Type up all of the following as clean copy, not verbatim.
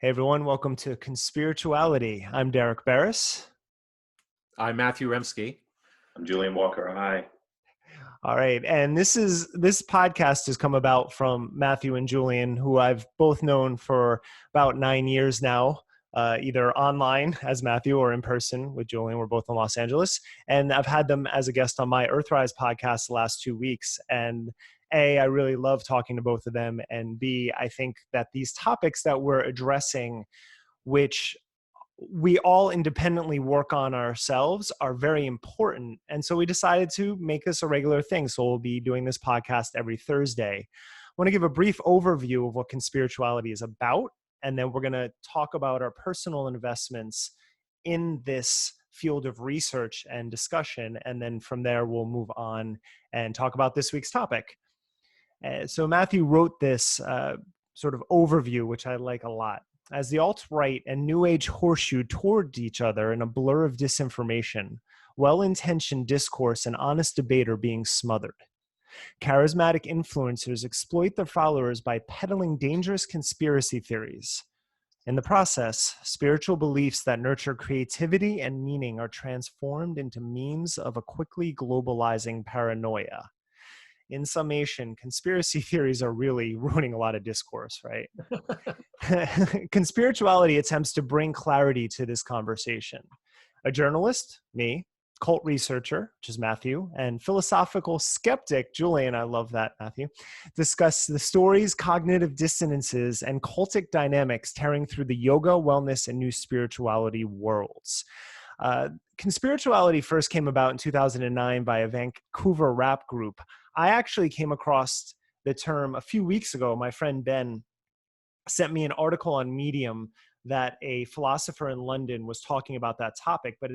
Hey everyone, welcome to Conspirituality. I'm Derek Barris. I'm Matthew Remski. I'm Julian Walker. Hi. All right, and this podcast has come about from Matthew and Julian, who I've both known for about 9 years now, either online as Matthew or in person with Julian. We're both in Los Angeles, and I've had them as a guest on my Earthrise podcast the last 2 weeks. And A, I really love talking to both of them, and B, I think that these topics that we're addressing, which we all independently work on ourselves, are very important. And so we decided to make this a regular thing. So we'll be doing this podcast every Thursday. I want to give a brief overview of what Conspirituality is about, and then we're going to talk about our personal investments in this field of research and discussion. And then from there, we'll move on and talk about this week's topic. So Matthew wrote this sort of overview, which I like a lot. As the alt-right and New Age horseshoe toward each other in a blur of disinformation, well-intentioned discourse and honest debate are being smothered. Charismatic influencers exploit their followers by peddling dangerous conspiracy theories. In the process, spiritual beliefs that nurture creativity and meaning are transformed into memes of a quickly globalizing paranoia. In summation, conspiracy theories are really ruining a lot of discourse, right? Conspirituality attempts to bring clarity to this conversation. A journalist, me, cult researcher, which is Matthew, and philosophical skeptic, Julian, I love that, Matthew, discuss the stories, cognitive dissonances, and cultic dynamics tearing through the yoga, wellness, and new spirituality worlds. Conspirituality first came about in 2009 by a Vancouver rap group. I actually came across the term a few weeks ago. My friend Ben sent me an article on Medium that a philosopher in London was talking about that topic, but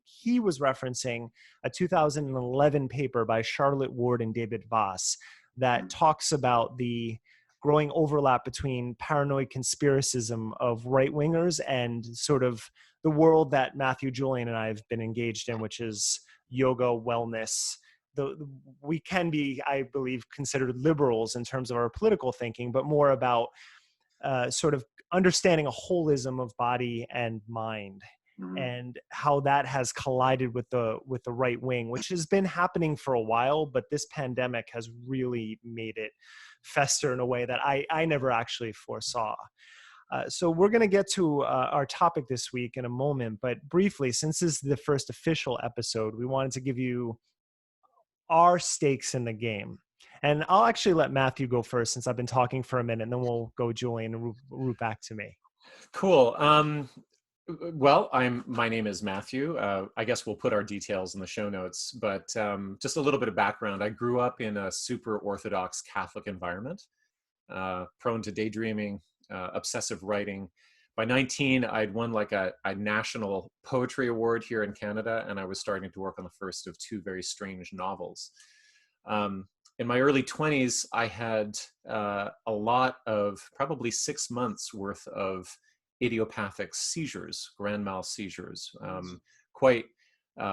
he was referencing a 2011 paper by Charlotte Ward and David Voss that talks about the growing overlap between paranoid conspiracism of right-wingers and sort of the world that Matthew, Julian, and I have been engaged in, which is yoga, wellness. We can be, I believe, considered liberals in terms of our political thinking, but more about sort of understanding a holism of body and mind, and how that has collided with the right wing, which has been happening for a while, but this pandemic has really made it fester in a way that I never actually foresaw. So we're going to get to our topic this week in a moment, but briefly, since this is the first official episode, we wanted to give you our stakes in the game. And I'll actually let Matthew go first since I've been talking for a minute, and then we'll go Julian and root back to me. Cool. Well, my name is Matthew. I guess we'll put our details in the show notes, but just a little bit of background. I grew up in a super Orthodox Catholic environment, prone to daydreaming, obsessive writing. By 19, I'd won like a national poetry award here in Canada, and I was starting to work on the first of two very strange novels. In my early 20s, I had a lot of, probably 6 months worth of idiopathic seizures, grand mal seizures, quite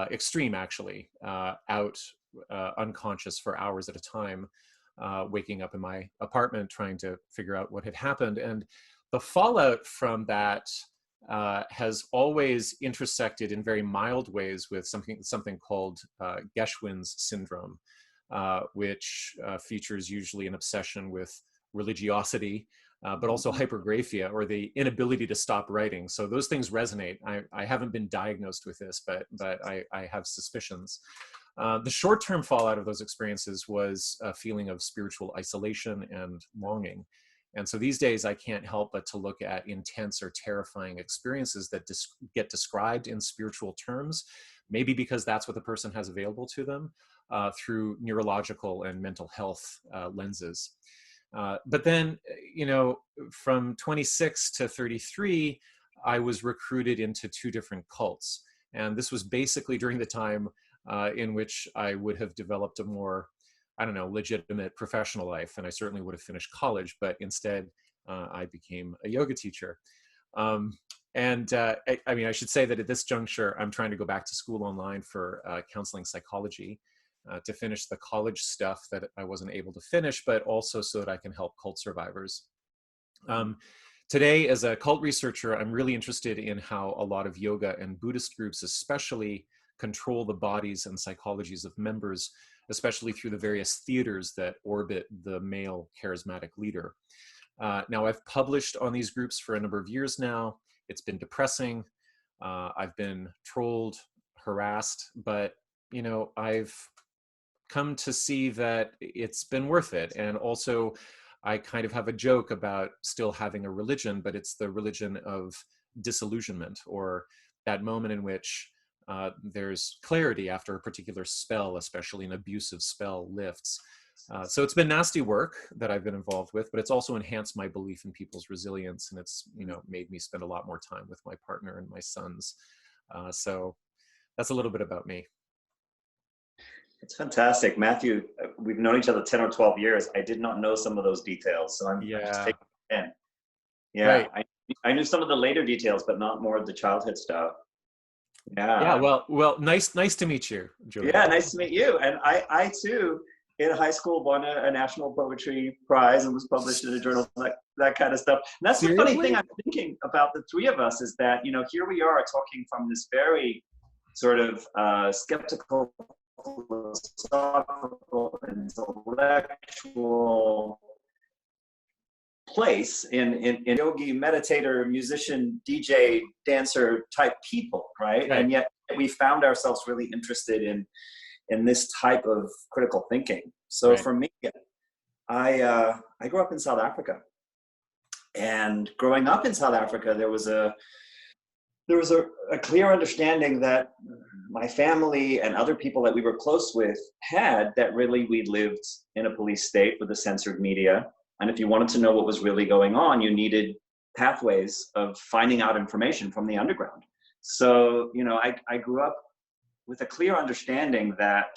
extreme actually, unconscious for hours at a time, waking up in my apartment trying to figure out what had happened. And the fallout from that has always intersected in very mild ways with something called Geschwin's syndrome, which features usually an obsession with religiosity, but also hypergraphia, or the inability to stop writing. So those things resonate. I haven't been diagnosed with this, but I have suspicions. The short-term fallout of those experiences was a feeling of spiritual isolation and longing. And so these days, I can't help but to look at intense or terrifying experiences that get described in spiritual terms, maybe because that's what the person has available to them, through neurological and mental health lenses. But then, from 26 to 33, I was recruited into two different cults. And this was basically during the time in which I would have developed a more, legitimate professional life. And I certainly would have finished college, but instead I became a yoga teacher. I should say that at this juncture, I'm trying to go back to school online for counseling psychology to finish the college stuff that I wasn't able to finish, but also so that I can help cult survivors. Today, as a cult researcher, I'm really interested in how a lot of yoga and Buddhist groups especially control the bodies and psychologies of members, especially through the various theaters that orbit the male charismatic leader. Now, I've published on these groups for a number of years now. It's been depressing. I've been trolled, harassed, but I've come to see that it's been worth it. And also, I kind of have a joke about still having a religion, but it's the religion of disillusionment, or that moment in which there's clarity after a particular spell, especially an abusive spell, lifts. So it's been nasty work that I've been involved with, but it's also enhanced my belief in people's resilience, and it's made me spend a lot more time with my partner and my sons. So that's a little bit about me. It's fantastic. Matthew, we've known each other 10 or 12 years. I did not know some of those details, so I'm just taking it in. Yeah, right. I knew some of the later details, but not more of the childhood stuff. Yeah. Well, nice to meet you, Julian. Yeah, nice to meet you. And I too, in high school, won a national poetry prize and was published in a journal, that kind of stuff. And that's Seriously? The funny thing I'm thinking about the three of us is that, here we are talking from this very sort of skeptical, philosophical, intellectual place in yogi, meditator, musician, DJ, dancer type people, right? And yet we found ourselves really interested in this type of critical thinking. So for me, I grew up in South Africa, and growing up in South Africa, there was a clear understanding that my family and other people that we were close with had, that really we lived in a police state with a censored media. And if you wanted to know what was really going on, you needed pathways of finding out information from the underground. So, I grew up with a clear understanding that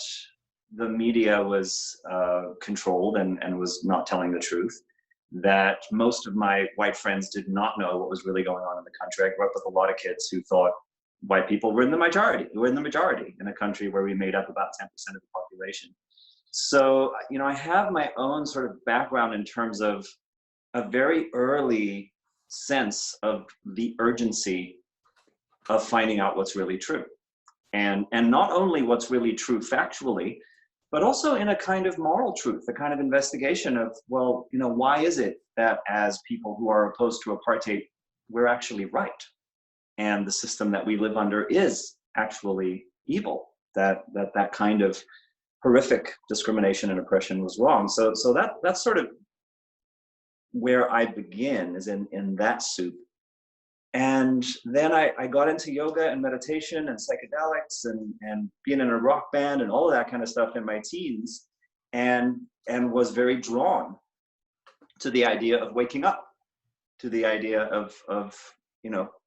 the media was controlled and was not telling the truth, that most of my white friends did not know what was really going on in the country. I grew up with a lot of kids who thought white people were in the majority in a country where we made up about 10% of the population. So, I have my own sort of background in terms of a very early sense of the urgency of finding out what's really true. And not only what's really true factually, but also in a kind of moral truth, a kind of investigation of, well, why is it that as people who are opposed to apartheid, we're actually right? And the system that we live under is actually evil, that kind of horrific discrimination and oppression was wrong. So that's sort of where I begin, is in that soup. And then I got into yoga and meditation and psychedelics and being in a rock band and all of that kind of stuff in my teens, and was very drawn to the idea of waking up, to the idea of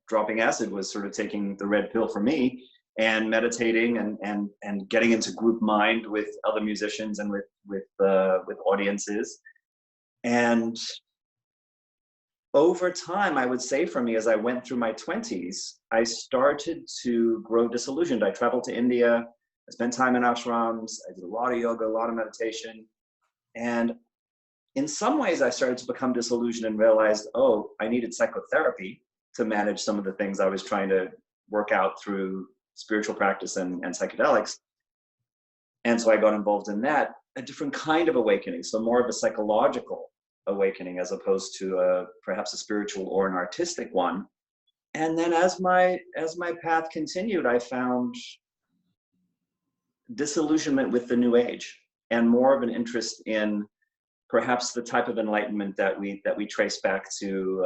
dropping acid was sort of taking the red pill for me, and meditating and getting into group mind with other musicians and with audiences. And over time, I would say for me, as I went through my 20s, I started to grow disillusioned. I traveled to India, I spent time in ashrams, I did a lot of yoga, a lot of meditation. And in some ways, I started to become disillusioned and realized, I needed psychotherapy to manage some of the things I was trying to work out through spiritual practice and psychedelics. And so I got involved in that, a different kind of awakening, so more of a psychological awakening as opposed to perhaps a spiritual or an artistic one. And then as my path continued, I found disillusionment with the new age and more of an interest in perhaps the type of enlightenment that we trace back to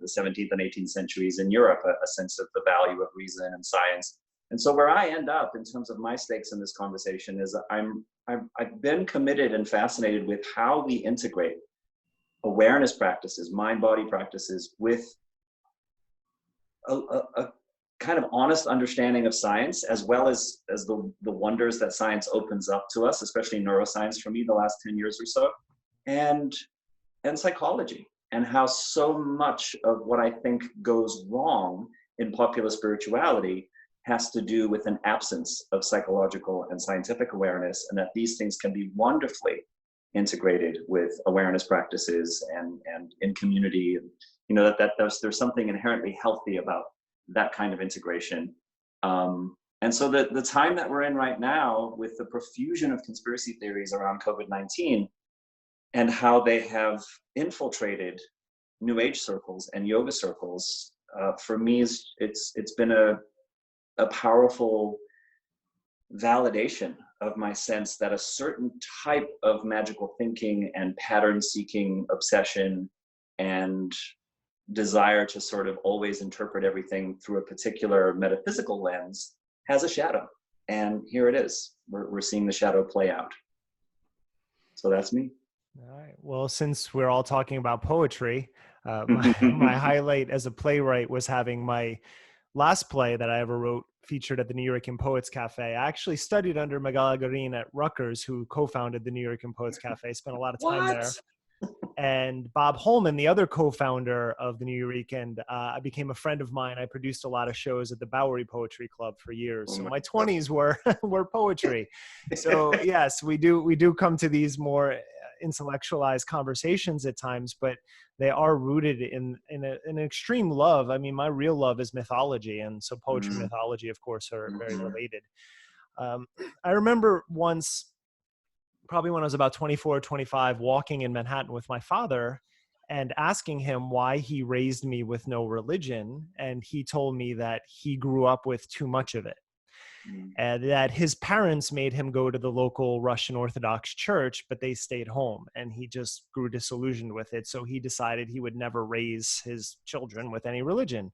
the 17th and 18th centuries in Europe, a sense of the value of reason and science. And so where I end up in terms of my stakes in this conversation is I've been committed and fascinated with how we integrate awareness practices, mind-body practices, with a kind of honest understanding of science, as well as the wonders that science opens up to us, especially neuroscience for me the last 10 years or so, and psychology, and how so much of what I think goes wrong in popular spirituality has to do with an absence of psychological and scientific awareness, and that these things can be wonderfully integrated with awareness practices and in community. And, you know, there's something inherently healthy about that kind of integration. And so the time that we're in right now, with the profusion of conspiracy theories around COVID-19 and how they have infiltrated New Age circles and yoga circles, for me, it's been a powerful validation of my sense that a certain type of magical thinking and pattern seeking obsession and desire to sort of always interpret everything through a particular metaphysical lens has a shadow. And here it is. We're seeing the shadow play out. So that's me. All right. Well, since we're all talking about poetry, my highlight as a playwright was having my last play that I ever wrote featured at the New York Poets Cafe. I actually studied under Miguel Agarin at Rutgers, who co-founded the New York Poets Cafe. Spent a lot of time there. And Bob Holman, the other co-founder of the New Eurekan, became a friend of mine. I produced a lot of shows at the Bowery Poetry Club for years. So my 20s were were poetry. So yes, we do come to these more intellectualized conversations at times, but they are rooted in an extreme love. I mean, my real love is mythology, and so poetry and mythology, of course, are very related. I remember once, probably when I was about 24 or 25, walking in Manhattan with my father and asking him why he raised me with no religion. And he told me that he grew up with too much of it. And that his parents made him go to the local Russian Orthodox church, but they stayed home, and he just grew disillusioned with it. So he decided he would never raise his children with any religion.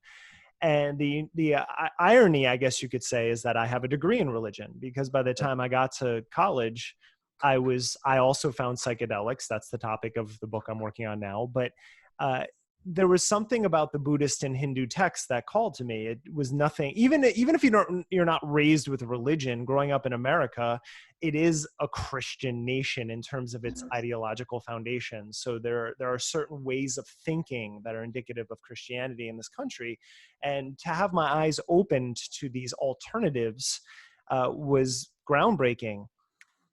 And the irony, I guess you could say, is that I have a degree in religion, because by the time I got to college, I also found psychedelics. That's the topic of the book I'm working on now. But there was something about the Buddhist and Hindu texts that called to me. It was nothing, even if you're not raised with religion. Growing up in America, it is a Christian nation in terms of its ideological foundation. So there are certain ways of thinking that are indicative of Christianity in this country. And to have my eyes opened to these alternatives was groundbreaking.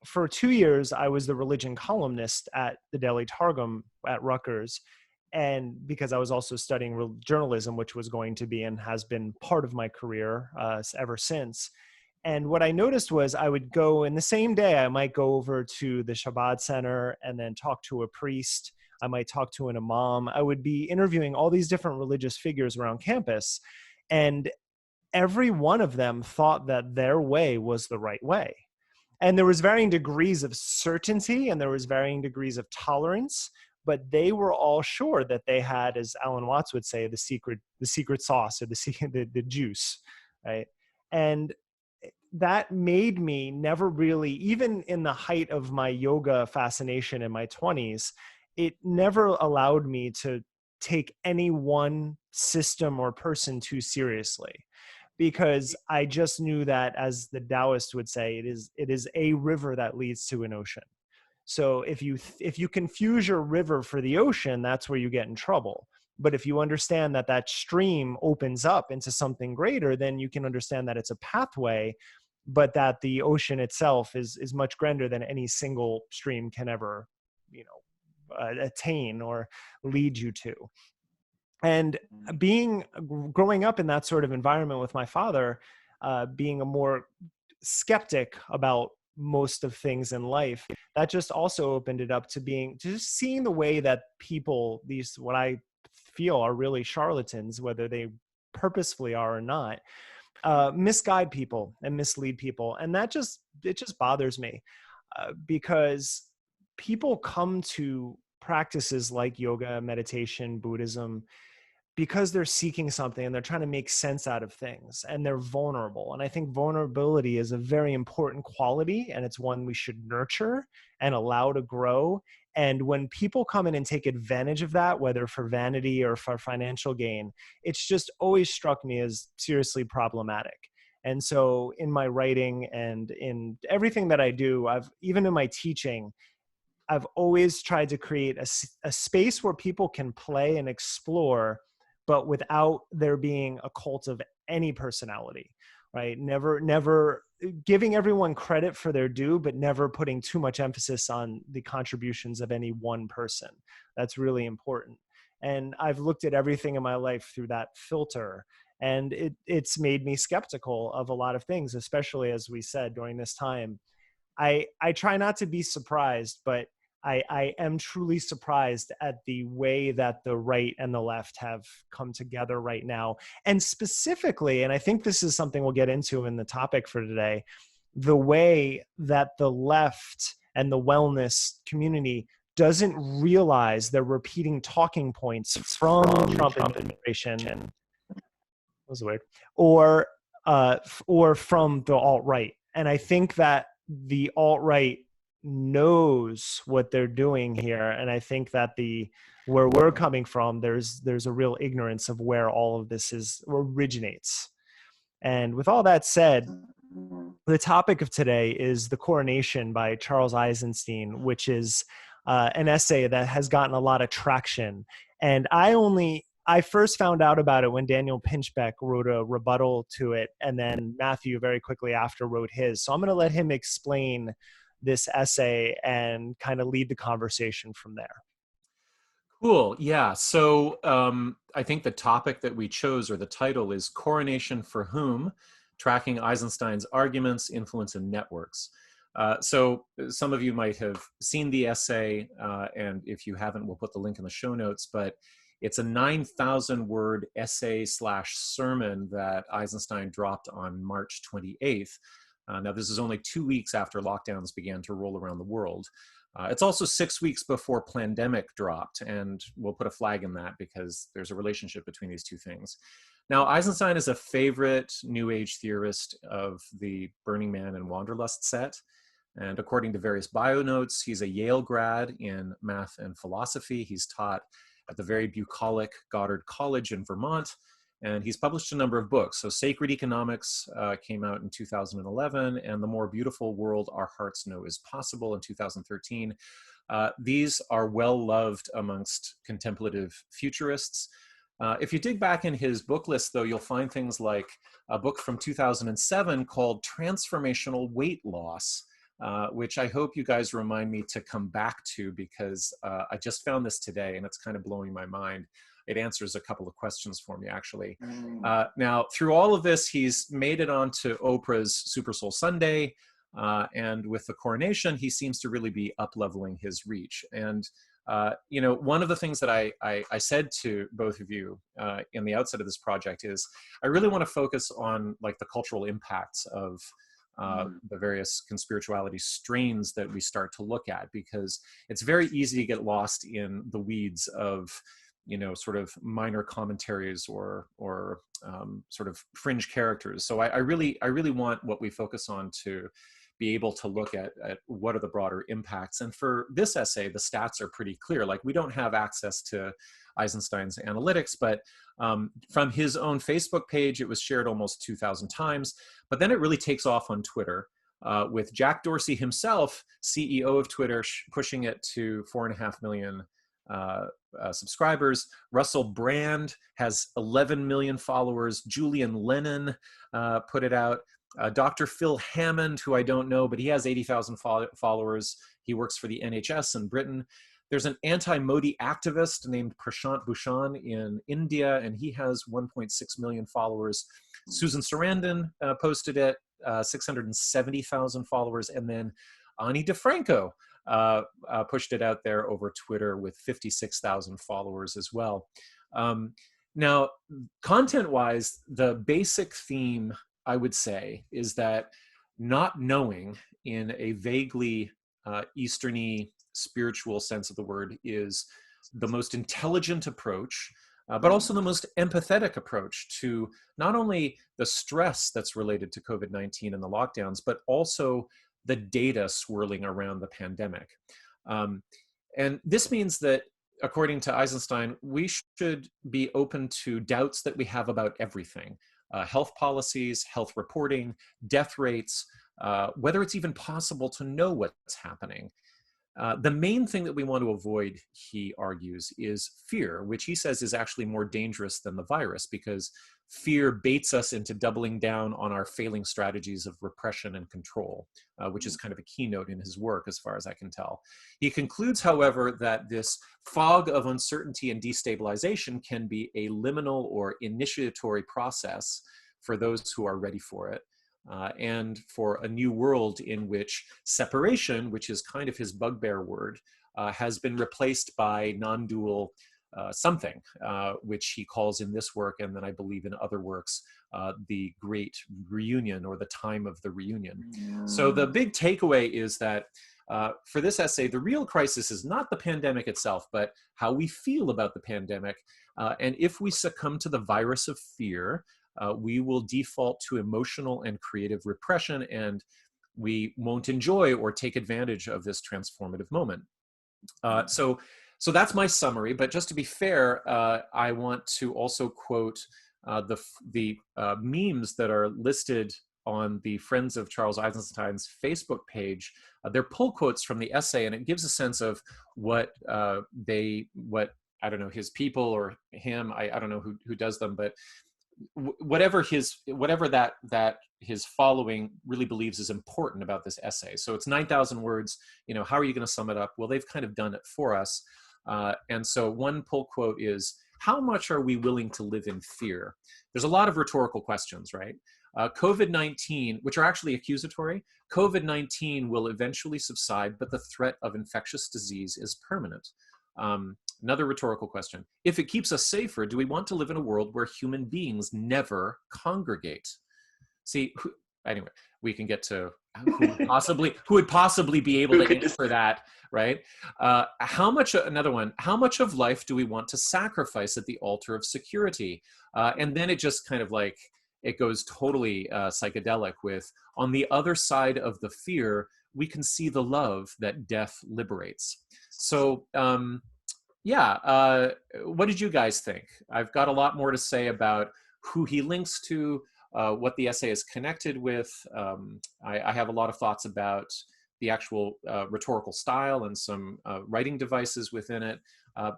For 2 years, I was the religion columnist at the Daily Targum at Rutgers. And because I was also studying journalism, which was going to be and has been part of my career ever since. And what I noticed was I would go in the same day, I might go over to the Shabbat Center and then talk to a priest. I might talk to an imam. I would be interviewing all these different religious figures around campus. And every one of them thought that their way was the right way. And there was varying degrees of certainty and there was varying degrees of tolerance, but they were all sure that they had, as Alan Watts would say, the secret sauce or the juice, right? And that made me never really, even in the height of my yoga fascination in my 20s, it never allowed me to take any one system or person too seriously. Because I just knew that, as the Taoist would say, it is a river that leads to an ocean. So if you confuse your river for the ocean, that's where you get in trouble. But if you understand that that stream opens up into something greater, then you can understand that it's a pathway, but that the ocean itself is much grander than any single stream can ever, attain or lead you to. And growing up in that sort of environment with my father, being a more skeptic about most of things in life, that just also opened it up to just seeing the way that people, these what I feel are really charlatans, whether they purposefully are or not, misguide people and mislead people. And it just bothers me because people come to practices like yoga, meditation, Buddhism, because they're seeking something and they're trying to make sense out of things and they're vulnerable. And I think vulnerability is a very important quality, and it's one we should nurture and allow to grow. And when people come in and take advantage of that, whether for vanity or for financial gain, it's just always struck me as seriously problematic. And so in my writing and in everything that I do, even in my teaching, I've always tried to create a space where people can play and explore, but without there being a cult of any personality. right? Never giving everyone credit for their due, but never putting too much emphasis on the contributions of any one person. That's really important. And I've looked at everything in my life through that filter, and it's made me skeptical of a lot of things, especially as we said during this time. I try not to be surprised, but I am truly surprised at the way that the right and the left have come together right now. And specifically, and I think this is something we'll get into in the topic for today, the way that the left and the wellness community doesn't realize they're repeating talking points from the Trump administration, was weird, or from the alt-right. And I think that the alt-right knows what they're doing here, and I think that where we're coming from, there's a real ignorance of where all of this originates. And with all that said, the topic of today is The Coronation by Charles Eisenstein, which is an essay that has gotten a lot of traction. And I first found out about it when Daniel Pinchbeck wrote a rebuttal to it, and then Matthew very quickly after wrote his. So I'm going to let him explain this essay and kind of lead the conversation from there. Cool. Yeah. So I think the topic that we chose, or the title, is Coronation for Whom? Tracking Eisenstein's Arguments, Influence, and Networks. So some of you might have seen the essay, and if you haven't, we'll put the link in the show notes, but it's a 9,000-word essay/sermon that Eisenstein dropped on March 28th. Now, this is only 2 weeks after lockdowns began to roll around the world. It's also 6 weeks before Plandemic dropped, and we'll put a flag in that because there's a relationship between these two things. Now, Eisenstein is a favorite New Age theorist of the Burning Man and Wanderlust set. And according to various bio notes, he's a Yale grad in math and philosophy. He's taught at the very bucolic Goddard College in Vermont, and he's published a number of books. So Sacred Economics came out in 2011, and The More Beautiful World Our Hearts Know Is Possible in 2013. These are well loved amongst contemplative futurists. If you dig back in his book list, though, you'll find things like a book from 2007 called Transformational Weight Loss, which I hope you guys remind me to come back to, because I just found this today and it's kind of blowing my mind. It answers a couple of questions for me, actually. Now, through all of this, he's made it onto Oprah's Super Soul Sunday, and with The Coronation, he seems to really be up-leveling his reach. And you know, one of the things that I said to both of you in the outset of this project is I really want to focus on like the cultural impacts of the various conspirituality strains that we start to look at, because it's very easy to get lost in the weeds of, you know, sort of minor commentaries or sort of fringe characters. So I really want what we focus on to be able to look at what are the broader impacts. And for this essay, the stats are pretty clear. Like, we don't have access to Eisenstein's analytics, but from his own Facebook page, it was shared almost 2,000 times. But then it really takes off on Twitter, with Jack Dorsey himself, CEO of Twitter, pushing it to 4.5 million subscribers. Russell Brand has 11 million followers. Julian Lennon put it out. Dr. Phil Hammond, who I don't know, but he has 80,000 followers. He works for the NHS in Britain. There's an anti-Modi activist named Prashant Bhushan in India, and he has 1.6 million followers. Susan Sarandon posted it, 670,000 followers. And then Ani DeFranco pushed it out there over Twitter with 56,000 followers as well. Now, content-wise, the basic theme, I would say, is that not knowing in a vaguely Eastern-y spiritual sense of the word is the most intelligent approach, but also the most empathetic approach to not only the stress that's related to COVID-19 and the lockdowns, but also the data swirling around the pandemic. And this means that, according to Eisenstein, we should be open to doubts that we have about everything. Health policies, health reporting, death rates, whether it's even possible to know what's happening. The main thing that we want to avoid, he argues, is fear, which he says is actually more dangerous than the virus, because fear baits us into doubling down on our failing strategies of repression and control, which is kind of a keynote in his work, as far as I can tell. He concludes, however, that this fog of uncertainty and destabilization can be a liminal or initiatory process for those who are ready for it. And for a new world in which separation, which is kind of his bugbear word, has been replaced by non-dual something, which he calls in this work, and then I believe in other works, the Great Reunion, or the time of the reunion. So the big takeaway is that for this essay, the real crisis is not the pandemic itself, but how we feel about the pandemic. And if we succumb to the virus of fear, we will default to emotional and creative repression, and we won't enjoy or take advantage of this transformative moment. So that's my summary, but just to be fair, I want to also quote the memes that are listed on the Friends of Charles Eisenstein's Facebook page. They're pull quotes from the essay, and it gives a sense of what I don't know, his people or him, I don't know who does them, but whatever that his following really believes is important about this essay. So it's 9,000 words. You know, how are you going to sum it up? Well, they've kind of done it for us. And so one pull quote is, how much are we willing to live in fear? There's a lot of rhetorical questions, right? COVID-19, which are actually accusatory, COVID-19 will eventually subside, but the threat of infectious disease is permanent. Another rhetorical question. If it keeps us safer, do we want to live in a world where human beings never congregate? See, anyway, we can get to who would possibly be able to answer that, right? Another one, how much of life do we want to sacrifice at the altar of security? And then it just kind of like, it goes totally psychedelic with, on the other side of the fear, we can see the love that death liberates. So, what did you guys think? I've got a lot more to say about who he links to, what the essay is connected with. I have a lot of thoughts about the actual rhetorical style and some writing devices within it.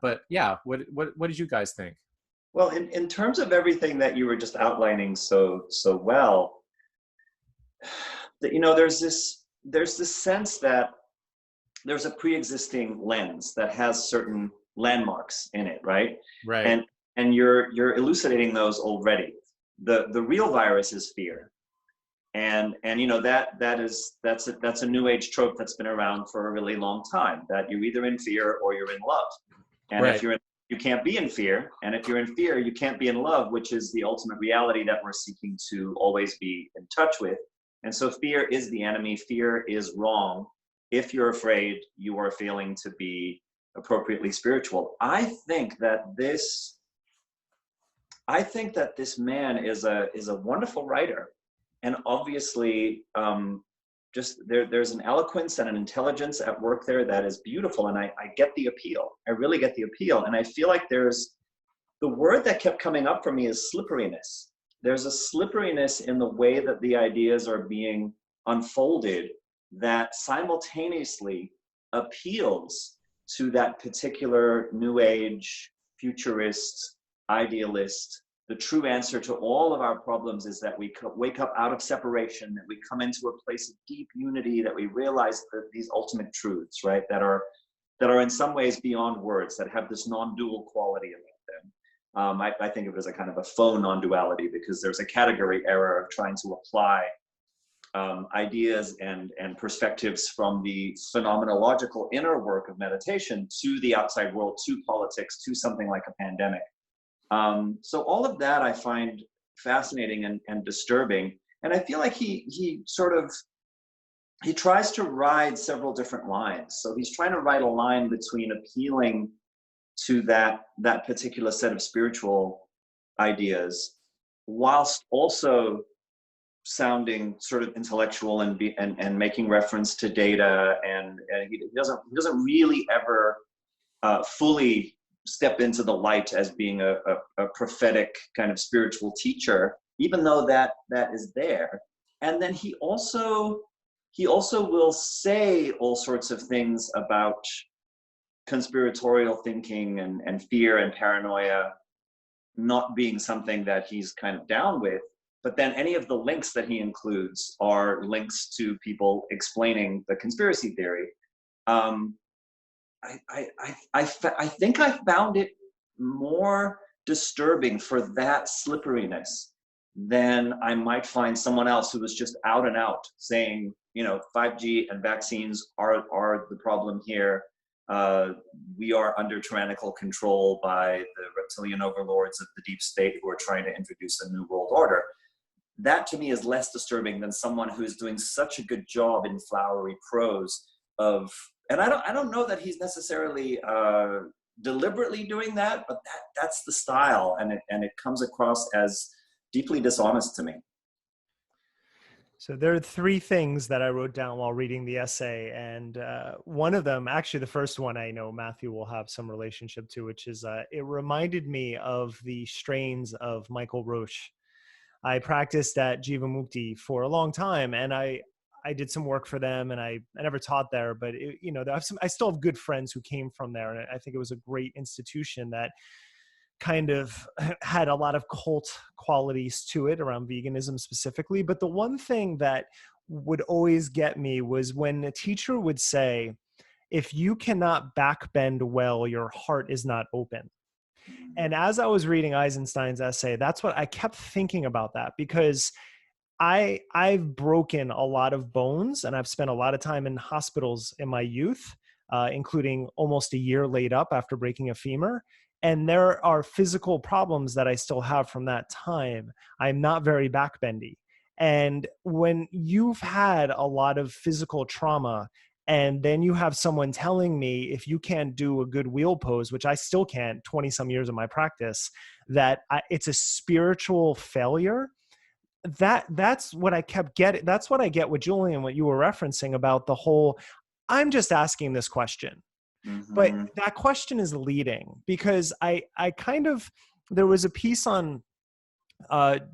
But yeah, what did you guys think? Well, in terms of everything that you were just outlining so well, that, you know, there's this sense that there's a pre-existing lens that has certain landmarks in it, right? Right. And you're elucidating those already. The real virus is fear, and you know that's a new age trope that's been around for a really long time, that you're either in fear or you're in love, and right. If you're in, you can't be in fear, and if you're in fear, you can't be in love, which is the ultimate reality that we're seeking to always be in touch with. And so fear is the enemy. Fear is wrong. If you're afraid, you are failing to be appropriately spiritual. I think that this man is a wonderful writer, and obviously there's an eloquence and an intelligence at work there that is beautiful, and I get the appeal. I really get the appeal, and I feel like the word that kept coming up for me is slipperiness. There's a slipperiness in the way that the ideas are being unfolded that simultaneously appeals to that particular new age futurist idealist. The true answer to all of our problems is that we wake up out of separation, that we come into a place of deep unity, that we realize that these ultimate truths, right, that are in some ways beyond words, that have this non-dual quality about them. I think of it as a kind of a faux non-duality, because there's a category error of trying to apply ideas and perspectives from the phenomenological inner work of meditation to the outside world, to politics, to something like a pandemic. So all of that I find fascinating and disturbing. And I feel like he tries to ride several different lines. So he's trying to ride a line between appealing to that particular set of spiritual ideas, whilst also sounding sort of intellectual and making reference to data, and he doesn't really ever fully step into the light as being a prophetic kind of spiritual teacher, even though that is there. And then he also he also will say all sorts of things about conspiratorial thinking and fear and paranoia not being something that he's kind of down with. But then any of the links that he includes are links to people explaining the conspiracy theory. I think I found it more disturbing for that slipperiness than I might find someone else who was just out and out saying, 5G and vaccines are the problem here. We are under tyrannical control by the reptilian overlords of the deep state who are trying to introduce a new world order. That to me is less disturbing than someone who's doing such a good job in flowery prose of, and I don't know that he's necessarily deliberately doing that, but that's the style, and it comes across as deeply dishonest to me. So there are three things that I wrote down while reading the essay. And one of them, actually the first one I know Matthew will have some relationship to, which is it reminded me of the strains of Michael Roche. I practiced at Jivamukti for a long time, and I did some work for them, and I never taught there, but I still have good friends who came from there. And I think it was a great institution that kind of had a lot of cult qualities to it around veganism specifically. But the one thing that would always get me was when a teacher would say, if you cannot backbend well, your heart is not open. And as I was reading Eisenstein's essay, that's what I kept thinking about, that because I've broken a lot of bones, and I've spent a lot of time in hospitals in my youth, including almost a year laid up after breaking a femur. And there are physical problems that I still have from that time. I'm not very backbendy. And when you've had a lot of physical trauma, and then you have someone telling me, if you can't do a good wheel pose, which I still can't 20 some years of my practice, that it's a spiritual failure. That's what I kept getting. That's what I get with Julian, what you were referencing about the whole, I'm just asking this question. Mm-hmm. But that question is leading, because I kind of, there was a piece on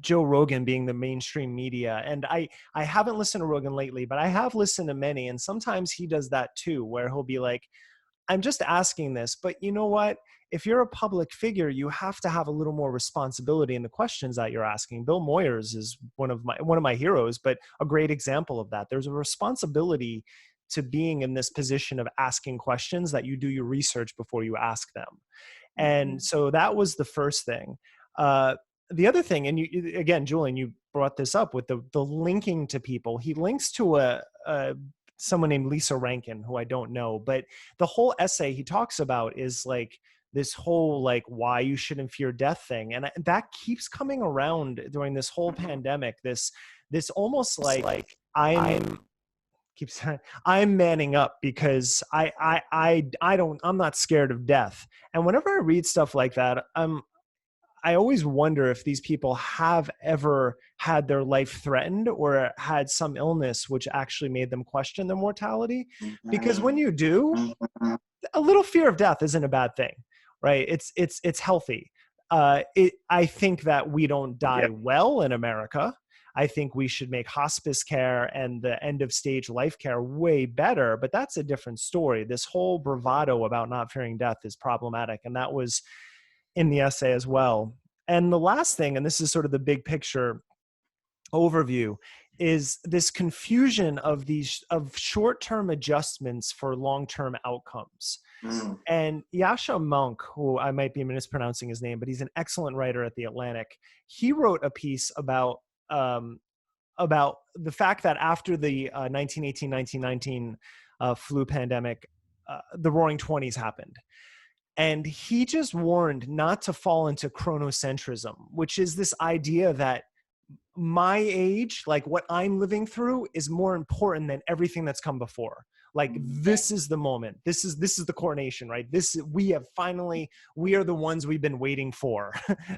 Joe Rogan being the mainstream media. And I haven't listened to Rogan lately, but I have listened to many. And sometimes he does that too, where he'll be like, I'm just asking this, but you know what? If you're a public figure, you have to have a little more responsibility in the questions that you're asking. Bill Moyers is one of my heroes, but a great example of that. There's a responsibility to being in this position of asking questions, that you do your research before you ask them. And so that was the first thing. The other thing, and you, again, Julian, you brought this up with the linking to people. He links to someone named Lisa Rankin, who I don't know, but the whole essay he talks about is like this whole like why you shouldn't fear death thing. And that keeps coming around during this whole pandemic, this almost like I'm manning up because I'm not scared of death. And whenever I read stuff like that, I always wonder if these people have ever had their life threatened or had some illness which actually made them question their mortality. Because when you do, a little fear of death isn't a bad thing, right? It's healthy. I think that we don't die well in America. I think we should make hospice care and the end of stage life care way better, but that's a different story. This whole bravado about not fearing death is problematic. And that was in the essay as well. And the last thing, and this is sort of the big picture overview, is this confusion of short-term adjustments for long-term outcomes. And Yasha Monk, who I might be mispronouncing his name, but he's an excellent writer at The Atlantic. He wrote a piece about the fact that after the 1918-1919 flu pandemic, the Roaring Twenties happened. And he just warned not to fall into chronocentrism, which is this idea that my age, like what I'm living through, is more important than everything that's come before. Like this is the moment. This is the coronation, right? We are the ones we've been waiting for.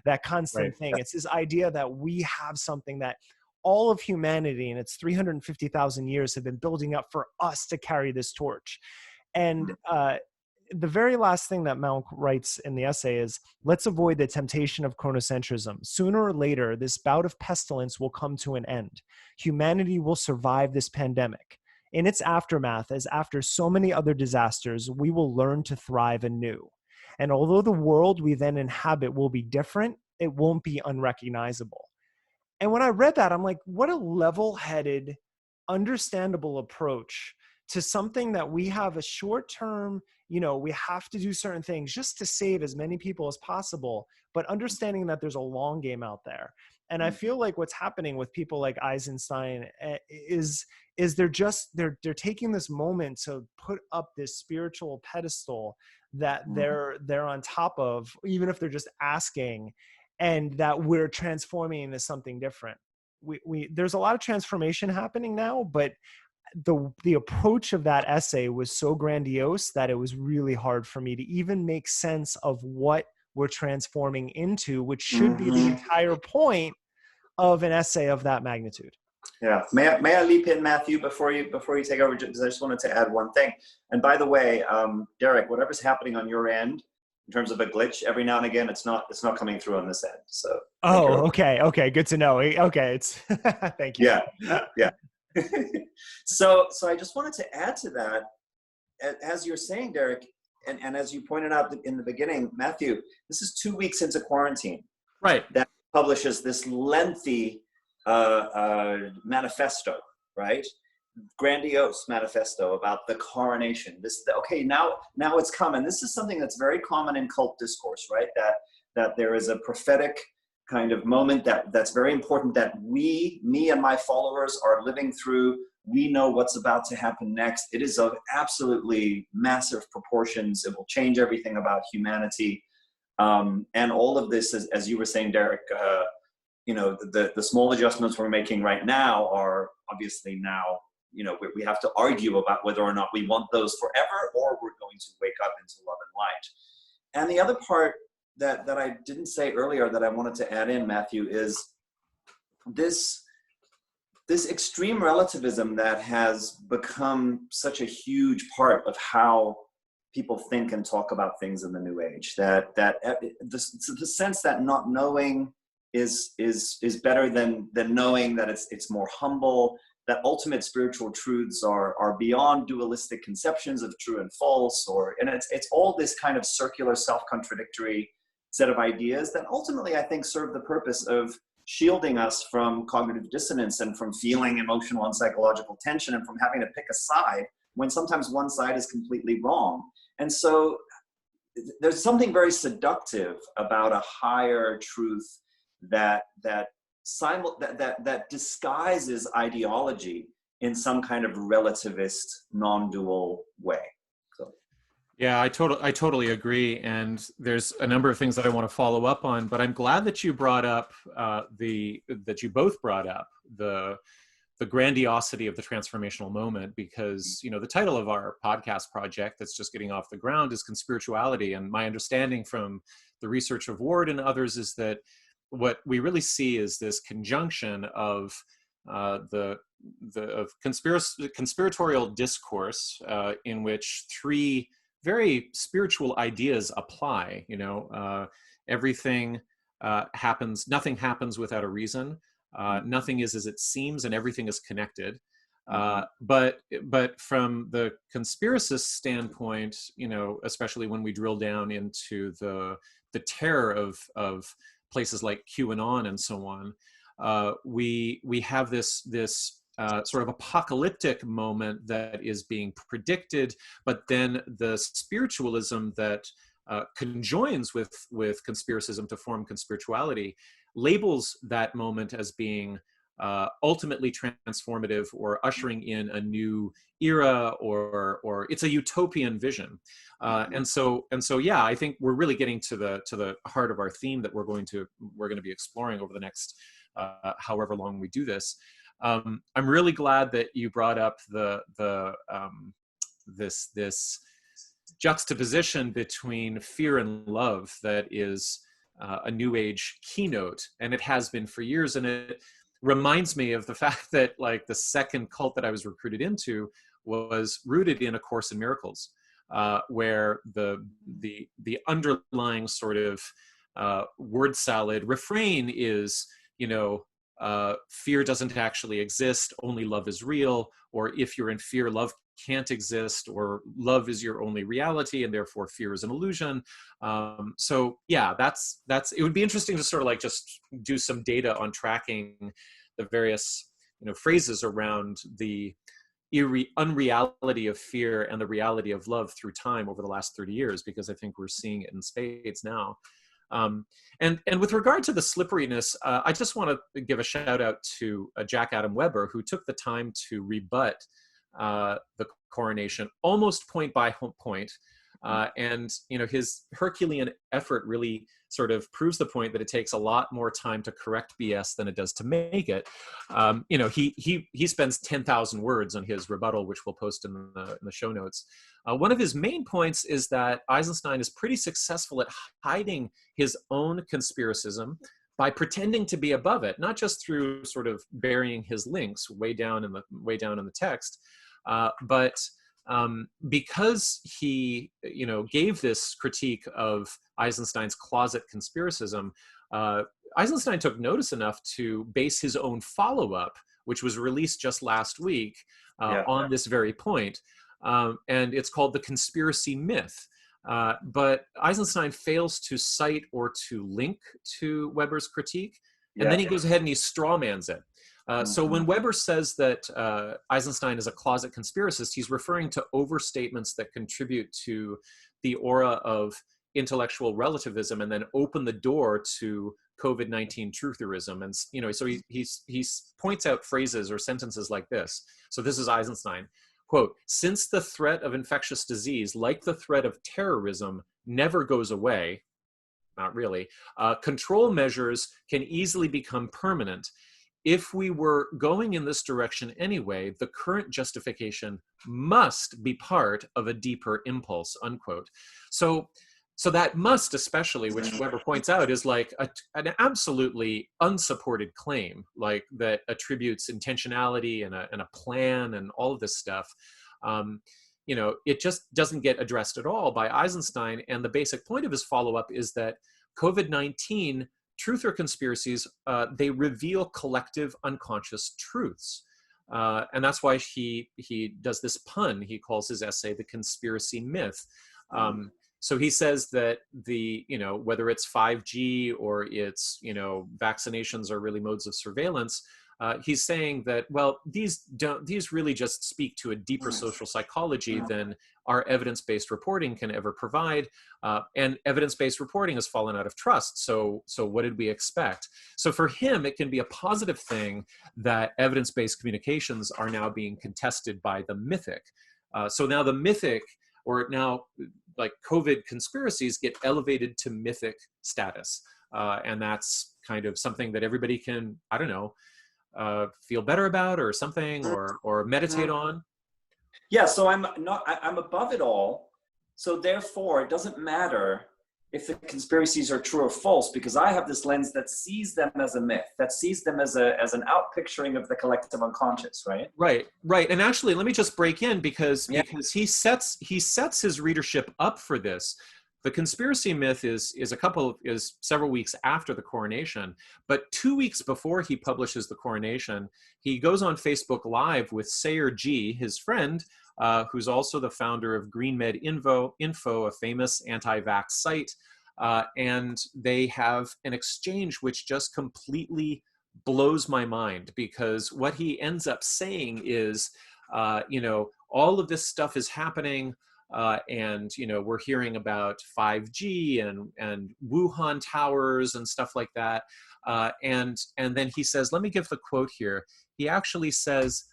That constant thing. It's this idea that we have something that all of humanity in its 350,000 years have been building up for us to carry this torch. And the very last thing that Monk writes in the essay is, let's avoid the temptation of chronocentrism. Sooner or later, this bout of pestilence will come to an end. Humanity will survive this pandemic. in its aftermath, as after so many other disasters, we will learn to thrive anew. And although the world we then inhabit will be different, it won't be unrecognizable. And when I read that, I'm like, what a level-headed, understandable approach to something that we have a short-term, we have to do certain things just to save as many people as possible, but understanding that there's a long game out there. And I feel like what's happening with people like Eisenstein is they're taking this moment to put up this spiritual pedestal that they're on top of, even if they're just asking, and that we're transforming into something different. There's a lot of transformation happening now, but the approach of that essay was so grandiose that it was really hard for me to even make sense of what we're transforming into, which should be the entire point of an essay of that magnitude. Yeah. May I leap in, Matthew, before you take over? Because I just wanted to add one thing. And by the way, Derek, whatever's happening on your end in terms of a glitch, every now and again, it's not coming through on this end. So. Oh, okay. Good to know. Okay. It's thank you. Yeah. So I just wanted to add to that, as you're saying, Derek, and as you pointed out in the beginning, Matthew, this is 2 weeks into quarantine. Right. That publishes this lengthy manifesto, right? Grandiose manifesto about the coronation. Now it's common. This is something that's very common in cult discourse, right? That there is a prophetic kind of moment that's very important, that me and my followers are living through. We know what's about to happen next. It is of absolutely massive proportions. It will change everything about humanity. And all of this, as you were saying, Derek, the small adjustments we're making right now are obviously now, we have to argue about whether or not we want those forever, or we're going to wake up into love and light. And the other part that I didn't say earlier that I wanted to add in, Matthew, is this extreme relativism that has become such a huge part of how people think and talk about things in the new age. That the sense that not knowing is better than knowing, that it's more humble, that ultimate spiritual truths are beyond dualistic conceptions of true and false, and it's all this kind of circular, self-contradictory set of ideas that ultimately, I think, serve the purpose of shielding us from cognitive dissonance and from feeling emotional and psychological tension and from having to pick a side when sometimes one side is completely wrong. And so there's something very seductive about a higher truth that disguises ideology in some kind of relativist, non-dual way. Yeah, I totally agree. And there's a number of things that I want to follow up on, but I'm glad that you brought up that you both brought up the grandiosity of the transformational moment, because, the title of our podcast project that's just getting off the ground is Conspirituality. And my understanding from the research of Ward and others is that what we really see is this conjunction of conspiratorial discourse in which three very spiritual ideas apply. Everything happens, nothing happens without a reason. Nothing is as it seems, and everything is connected. But from the conspiracist standpoint, especially when we drill down into the terror of places like QAnon and so on, we have this sort of apocalyptic moment that is being predicted, but then the spiritualism that conjoins with conspiracism to form conspirituality labels that moment as being ultimately transformative, or ushering in a new era, or it's a utopian vision. And so yeah, I think we're really getting to the heart of our theme that we're going to be exploring over the next however long we do this. I'm really glad that you brought up this juxtaposition between fear and love that is a New Age keynote, and it has been for years. And it reminds me of the fact that, like, the second cult that I was recruited into was rooted in A Course in Miracles, where the underlying sort of word salad refrain is, fear doesn't actually exist, only love is real, or if you're in fear, love can't exist, or love is your only reality and therefore fear is an illusion. So yeah, that's it would be interesting to sort of like just do some data on tracking the various phrases around the unreality of fear and the reality of love through time over the last 30 years, because I think we're seeing it in spades now. And with regard to the slipperiness, I just want to give a shout out to Jack Adam Weber, who took the time to rebut the Coronation almost point by point. And his Herculean effort really sort of proves the point that it takes a lot more time to correct BS than it does to make it. He spends 10,000 words on his rebuttal, which we'll post in the show notes. One of his main points is that Eisenstein is pretty successful at hiding his own conspiracism by pretending to be above it, not just through sort of burying his links way down in the text, but because he, gave this critique of Eisenstein's closet conspiracism, Eisenstein took notice enough to base his own follow-up, which was released just last week, on this very point. And it's called The Conspiracy Myth. But Eisenstein fails to cite or to link to Weber's critique, and then he goes ahead and he strawmans it. So when Weber says that Eisenstein is a closet conspiracist, he's referring to overstatements that contribute to the aura of intellectual relativism and then open the door to COVID-19 trutherism. And so he points out phrases or sentences like this. So this is Eisenstein, quote, "Since the threat of infectious disease, like the threat of terrorism, never goes away," not really, "control measures can easily become permanent. If we were going in this direction anyway, the current justification must be part of a deeper impulse," unquote. So that must, especially, which Weber points out, is like an absolutely unsupported claim, like that attributes intentionality and a plan and all of this stuff. It just doesn't get addressed at all by Eisenstein. And the basic point of his follow-up is that COVID-19 truth or conspiracies, they reveal collective unconscious truths. And that's why he does this pun. He calls his essay The Conspiracy Myth. So he says that whether it's 5G or it's, vaccinations are really modes of surveillance, he's saying that, well, these really just speak to a deeper social psychology than our evidence-based reporting can ever provide. And evidence-based reporting has fallen out of trust. So what did we expect? So for him, it can be a positive thing that evidence-based communications are now being contested by the mythic. So now the mythic, or now like COVID conspiracies, get elevated to mythic status. And that's kind of something that everybody can, I don't know, feel better about or something, or meditate on. Yeah, so I'm above it all. So therefore, it doesn't matter if the conspiracies are true or false, because I have this lens that sees them as a myth, that sees them as an outpicturing of the collective unconscious, right? Right. And actually, let me just break in because he sets his readership up for this. The Conspiracy Myth is several weeks after the Coronation, but 2 weeks before he publishes the Coronation, he goes on Facebook Live with Sayer G, his friend, who's also the founder of GreenMed Info, a famous anti-vax site, and they have an exchange which just completely blows my mind, because what he ends up saying is, all of this stuff is happening. And we're hearing about 5G and Wuhan towers and stuff like that. And then he says, let me give the quote here. He actually says,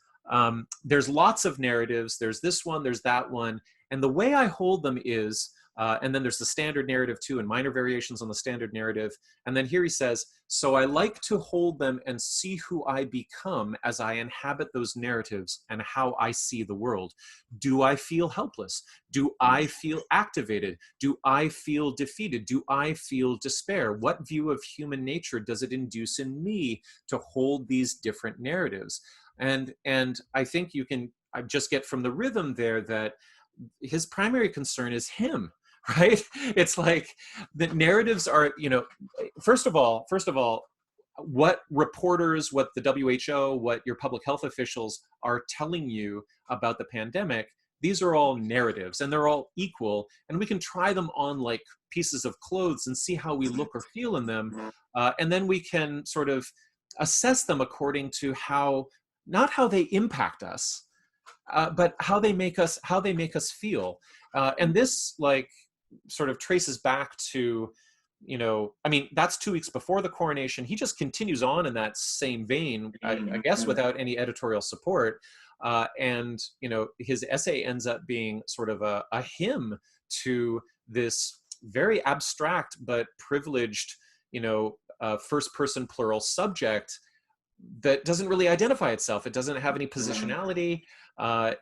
there's lots of narratives. There's this one, there's that one. And the way I hold them is, and then there's the standard narrative too, and minor variations on the standard narrative. And then here he says, so I like to hold them and see who I become as I inhabit those narratives and how I see the world. Do I feel helpless? Do I feel activated? Do I feel defeated? Do I feel despair? What view of human nature does it induce in me to hold these different narratives? And I think you can just get from the rhythm there that his primary concern is him. Right? It's like the narratives are, first of all, what reporters, what the WHO, what your public health officials are telling you about the pandemic, these are all narratives and they're all equal, and we can try them on like pieces of clothes and see how we look or feel in them, and then we can sort of assess them according to how, not how they impact us, but how they make us feel. And this like sort of traces back to, you know, I mean, that's 2 weeks before the coronation. He just continues on in that same vein, I guess, without any editorial support. And, you know, his essay ends up being sort of a hymn to this very abstract but privileged, you know, first person plural subject that doesn't really identify itself. It doesn't have any positionality.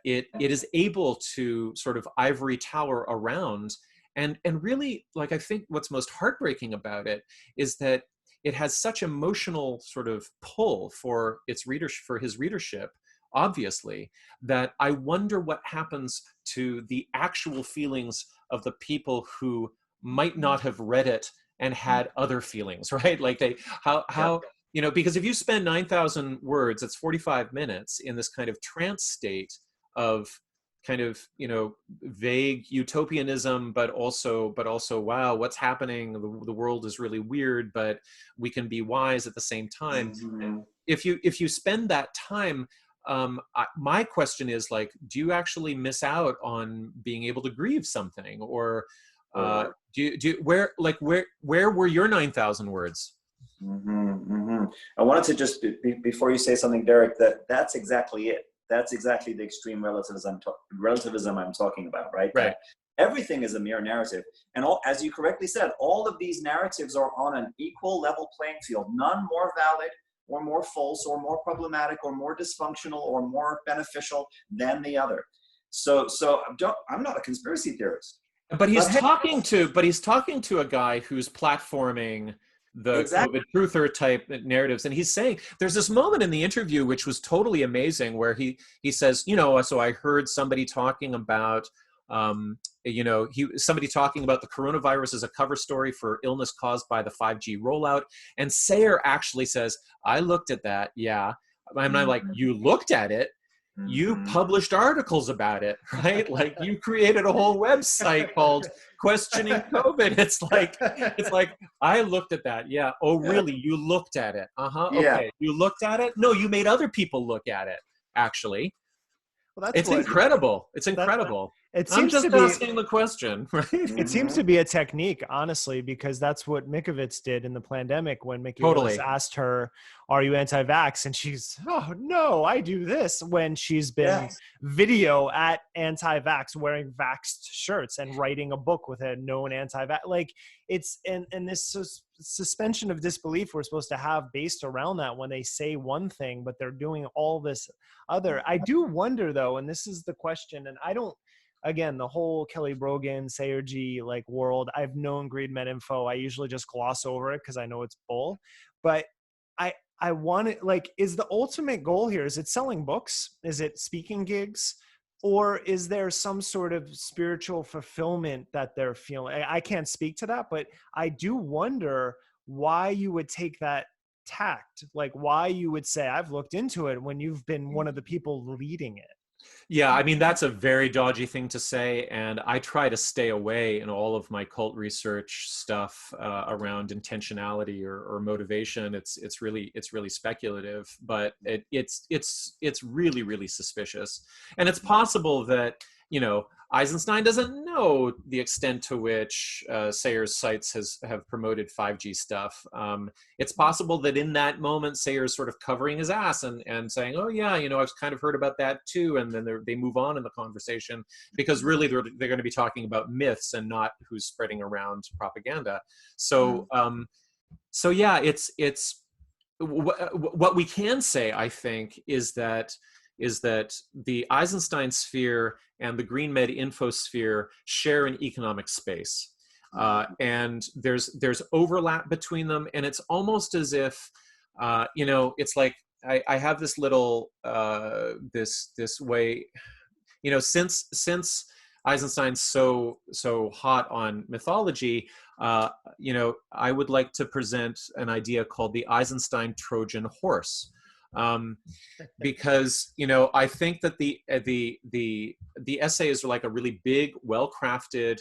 It is able to sort of ivory tower around. And really, like, I think what's most heartbreaking about it is that it has such emotional sort of pull for its readers, for his readership, obviously, that I wonder what happens to the actual feelings of the people who might not have read it and had other feelings, right? Like how you know, because if you spend 9,000 words, it's 45 minutes in this kind of trance state of kind of, you know, vague utopianism, but also, wow, what's happening? The world is really weird, but we can be wise at the same time. And if you spend that time, my question is, like, do you actually miss out on being able to grieve something, or where were your 9,000 words? I wanted to just before you say something, Derek, that's exactly it. That's exactly the extreme relativism I'm talking about, right? Right. That everything is a mere narrative, and all, as you correctly said, all of these narratives are on an equal level playing field. None more valid, or more false, or more problematic, or more dysfunctional, or more beneficial than the other. So I'm not a conspiracy theorist. But he's talking to a guy who's platforming the COVID truther type narratives. And he's saying, there's this moment in the interview, which was totally amazing, where he says, you know, so I heard somebody talking about, you know, somebody talking about the coronavirus as a cover story for illness caused by the 5G rollout. And Sayer actually says, I looked at that. Yeah. And I'm like, you looked at it? You published articles about it, right? Like, you created a whole website called Questioning COVID. It's like, I looked at that. Yeah. Oh, really? You looked at it? Yeah. Okay. You looked at it? No, you made other people look at it, actually. Well, that's incredible. It's incredible. I'm just asking the question, right? It seems to be a technique, honestly, because that's what Mikovits did in the pandemic when Mickey Willis asked her, are you anti-vax? And she's, oh, no, I do this, when she's been video at anti-vax, wearing vaxxed shirts and writing a book with a known anti-vax. Like, it's, and this suspension of disbelief we're supposed to have based around that when they say one thing, but they're doing all this other. I do wonder, though, and this is the question, and I don't, again, the whole Kelly Brogan, Sayergy like world, I've known Greed Med Info. I usually just gloss over it because I know it's bull. But I want it, like, is the ultimate goal here, is it selling books? Is it speaking gigs? Or is there some sort of spiritual fulfillment that they're feeling? I can't speak to that, but I do wonder why you would take that tact, like why you would say, I've looked into it, when you've been one of the people leading it. Yeah, I mean, that's a very dodgy thing to say, and I try to stay away in all of my cult research stuff around intentionality or motivation. It's really speculative, but it's really, really suspicious. And it's possible that, you know, Eisenstein doesn't know the extent to which Sayer's sites have promoted 5G stuff. It's possible that in that moment, Sayer's sort of covering his ass and saying, oh yeah, you know, I've kind of heard about that too. And then they move on in the conversation, because really they're going to be talking about myths and not who's spreading around propaganda. So, so yeah, it's what we can say, I think, is that the Eisenstein sphere and the Green Med Infosphere share an economic space. And there's overlap between them. And it's almost as if, you know, it's like, I have this little, this way, you know, since Eisenstein's so hot on mythology, you know, I would like to present an idea called the Eisenstein Trojan horse. Because, you know, I think that the essay is like a really big, well-crafted,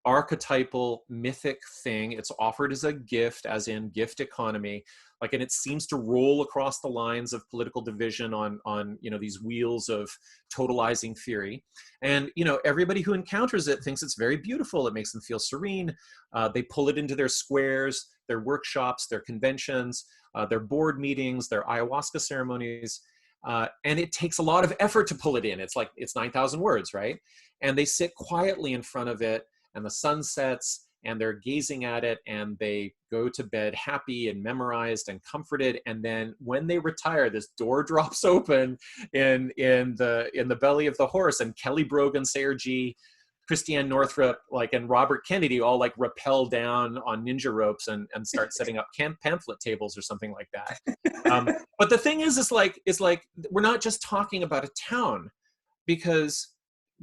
archetypal, mythic thing. It's offered as a gift, as in gift economy, like, and it seems to roll across the lines of political division on you know, these wheels of totalizing theory. And, you know, everybody who encounters it thinks it's very beautiful. It makes them feel serene. They pull it into their squares, their workshops, their conventions, their board meetings, their ayahuasca ceremonies. And it takes a lot of effort to pull it in. It's like, it's 9,000 words, right? And they sit quietly in front of it, and the sun sets, and they're gazing at it, and they go to bed happy and memorized and comforted. And then when they retire, this door drops open in the belly of the horse, and Kelly Brogan, Sayer G, Christiane Northrup, like, and Robert Kennedy all like rappel down on ninja ropes and start setting up pamphlet tables or something like that. But the thing is like we're not just talking about a town, because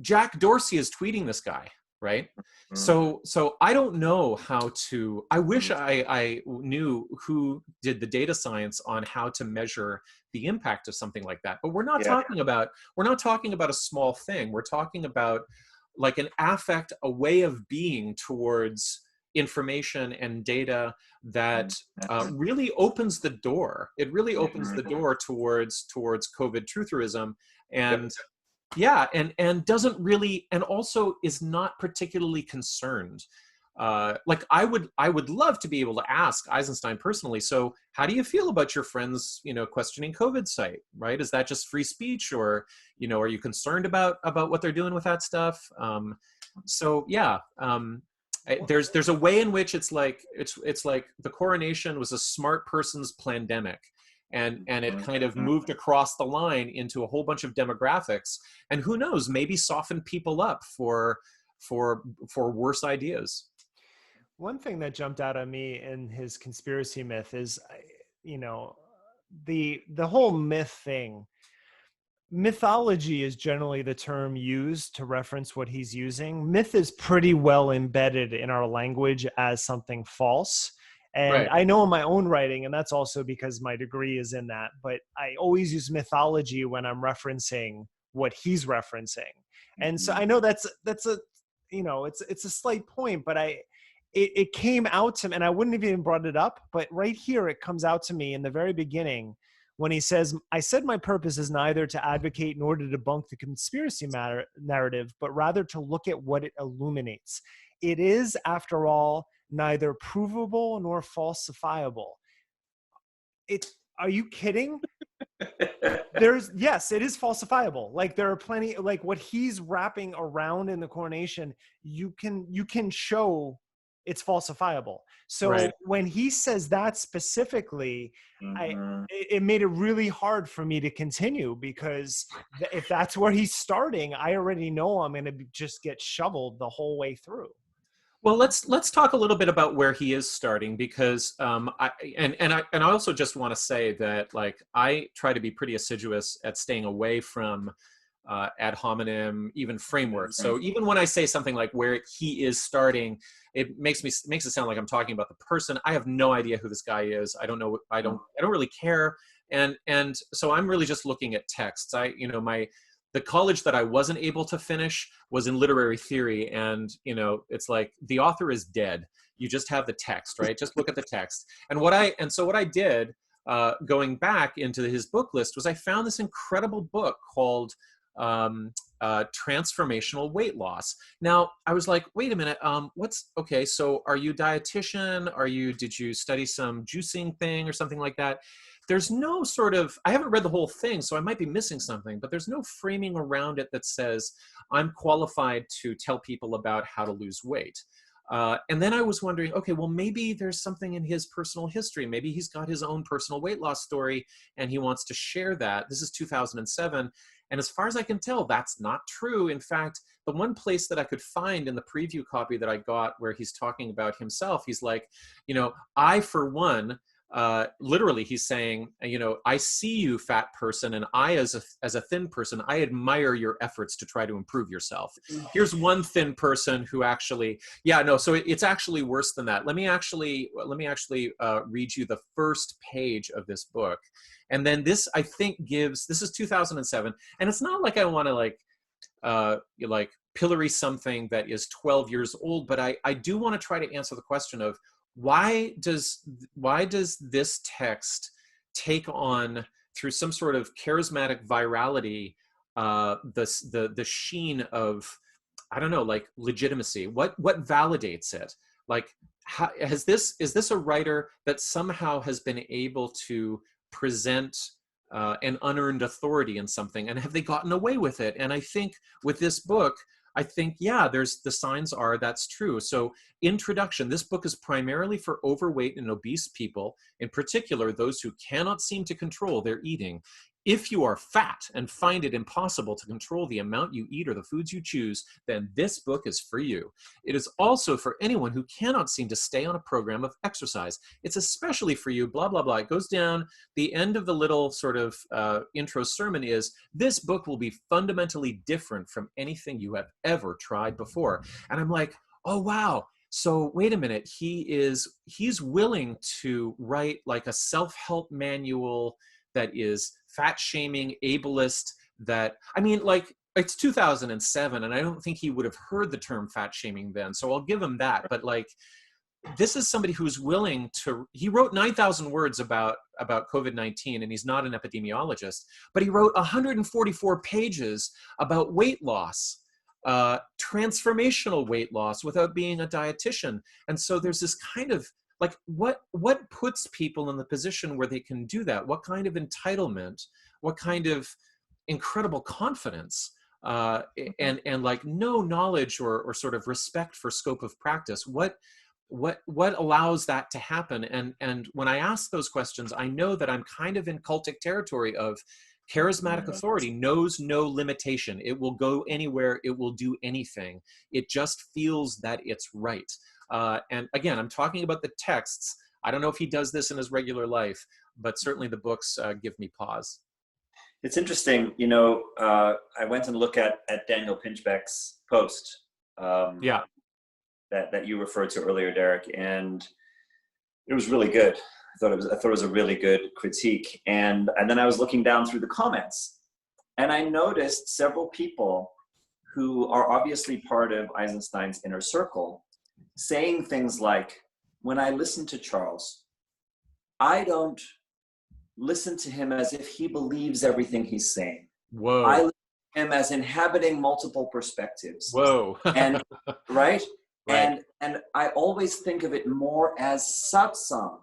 Jack Dorsey is tweeting this guy, right? So I don't know how to, I wish I knew who did the data science on how to measure the impact of something like that. But we're not talking about a small thing. We're talking about like an affect, a way of being towards information and data that really opens the door. It really opens the door towards COVID trutherism. And yeah, and doesn't really, and also is not particularly concerned. Like I would love to be able to ask Eisenstein personally, so how do you feel about your friends, you know, questioning COVID site, right? Is that just free speech, or, you know, are you concerned about what they're doing with that stuff? So yeah, there's a way in which it's like the coronation was a smart person's plandemic. And it kind of moved across the line into a whole bunch of demographics, and who knows, maybe soften people up for worse ideas. One thing that jumped out at me in his conspiracy myth is, you know, the whole myth thing. Mythology is generally the term used to reference what he's using. Myth is pretty well embedded in our language as something false. And Right. I know in my own writing, and that's also because my degree is in that, but I always use mythology when I'm referencing what he's referencing. And so I know that's a, you know, it's a slight point, but it came out to me, and I wouldn't have even brought it up, but right here it comes out to me in the very beginning when he says, I said my purpose is neither to advocate nor to debunk the conspiracy narrative, but rather to look at what it illuminates. It is, after all, neither provable nor falsifiable. Are you kidding? Yes, it is falsifiable. Like, there are plenty, like what he's wrapping around in the coronation, you can show it's falsifiable. So Right. when he says that specifically, it made it really hard for me to continue, because if that's where he's starting, I already know I'm going to just get shoveled the whole way through. Well, let's talk a little bit about where he is starting, because I also just want to say that, like, I try to be pretty assiduous at staying away from ad hominem, even frameworks. So even when I say something like where he is starting, it makes it sound like I'm talking about the person. I have no idea who this guy is. I don't know. I don't really care. And so I'm really just looking at texts. The college that I wasn't able to finish was in literary theory, and, you know, it's like the author is dead. You just have the text, right? Just look at the text. And so what I did, going back into his book list, was I found this incredible book called Transformational Weight Loss. Now I was like, wait a minute, okay, so are you a dietitian? Did you study some juicing thing or something like that? There's no sort of, I haven't read the whole thing, so I might be missing something, but there's no framing around it that says I'm qualified to tell people about how to lose weight. And then I was wondering, okay, well, maybe there's something in his personal history. Maybe he's got his own personal weight loss story and he wants to share that. This is 2007. And as far as I can tell, that's not true. In fact, the one place that I could find in the preview copy that I got where he's talking about himself, he's like, you know, I, for one, literally he's saying, I see you, fat person, and I, as a thin person, I admire your efforts to try to improve yourself. Here's one thin person who actually, so it's actually worse than that. Let me actually read you the first page of this book. And then this, I think, this is 2007, and it's not like I want to pillory something that is 12 years old, but I do want to try to answer the question of why does this text take on, through some sort of charismatic virality, the sheen of, I don't know, like legitimacy? What validates it? Like, is this a writer that somehow has been able to present an unearned authority in something, and have they gotten away with it? And I think with this book, there's the signs are that's true. So, introduction, this book is primarily for overweight and obese people, in particular those who cannot seem to control their eating. If you are fat and find it impossible to control the amount you eat or the foods you choose, then this book is for you. It is also for anyone who cannot seem to stay on a program of exercise. It's especially for you, blah, blah, blah. It goes down. The end of the little sort of intro sermon is, this book will be fundamentally different from anything you have ever tried before. And I'm like, oh, wow. So wait a minute. He's willing to write like a self-help manual that is fat shaming, ableist, it's 2007, and I don't think he would have heard the term fat shaming then. So I'll give him that. But this is somebody who's willing to, he wrote 9,000 words about COVID-19, and he's not an epidemiologist, but he wrote 144 pages about weight loss, transformational weight loss without being a dietitian. And so there's this kind of, what puts people in the position where they can do that? What kind of entitlement? What kind of incredible confidence? And no knowledge or sort of respect for scope of practice. What allows that to happen? And when I ask those questions, I know that I'm kind of in cultic territory of charismatic authority knows no limitation. It will go anywhere. It will do anything. It just feels that it's right. And again, I'm talking about the texts. I don't know if he does this in his regular life, but certainly the books give me pause. It's interesting, I went and looked at Daniel Pinchbeck's post that you referred to earlier, Derek, and it was really good. I thought it was a really good critique. And then I was looking down through the comments, and I noticed several people who are obviously part of Eisenstein's inner circle saying things like, when I listen to Charles, I don't listen to him as if he believes everything he's saying. Whoa. I listen to him as inhabiting multiple perspectives. Whoa. And right? And I always think of it more as satsang.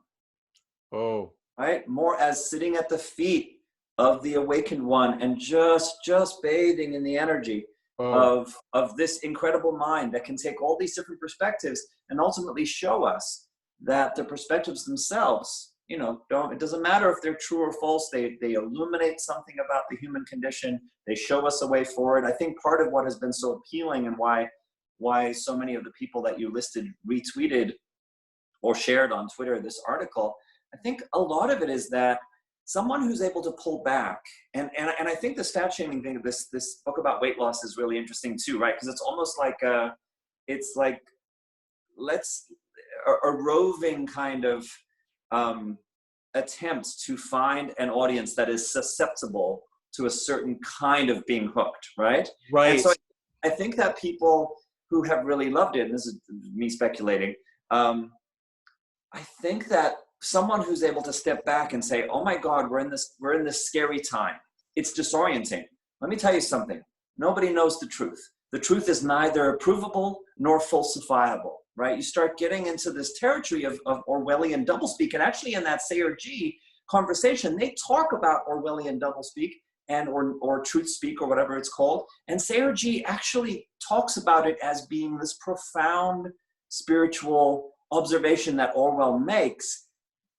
Oh. Right? More as sitting at the feet of the awakened one and just bathing in the energy of this incredible mind that can take all these different perspectives and ultimately show us that the perspectives themselves, it doesn't matter if they're true or false. They illuminate something about the human condition. They show us a way forward. I think part of what has been so appealing and why so many of the people that you listed retweeted or shared on Twitter this article, I think a lot of it is that someone who's able to pull back, and I think this fat shaming thing, this book about weight loss is really interesting too, right? Because it's almost like a roving kind of attempt to find an audience that is susceptible to a certain kind of being hooked, right? Right. And so I think that people who have really loved it, and this is me speculating, I think that someone who's able to step back and say, oh my God, we're in this scary time. It's disorienting. Let me tell you something. Nobody knows the truth. The truth is neither provable nor falsifiable, right? You start getting into this territory of Orwellian doublespeak. And actually in that Sayerji conversation, they talk about Orwellian doublespeak and or truth speak or whatever it's called. And Sayerji actually talks about it as being this profound spiritual observation that Orwell makes,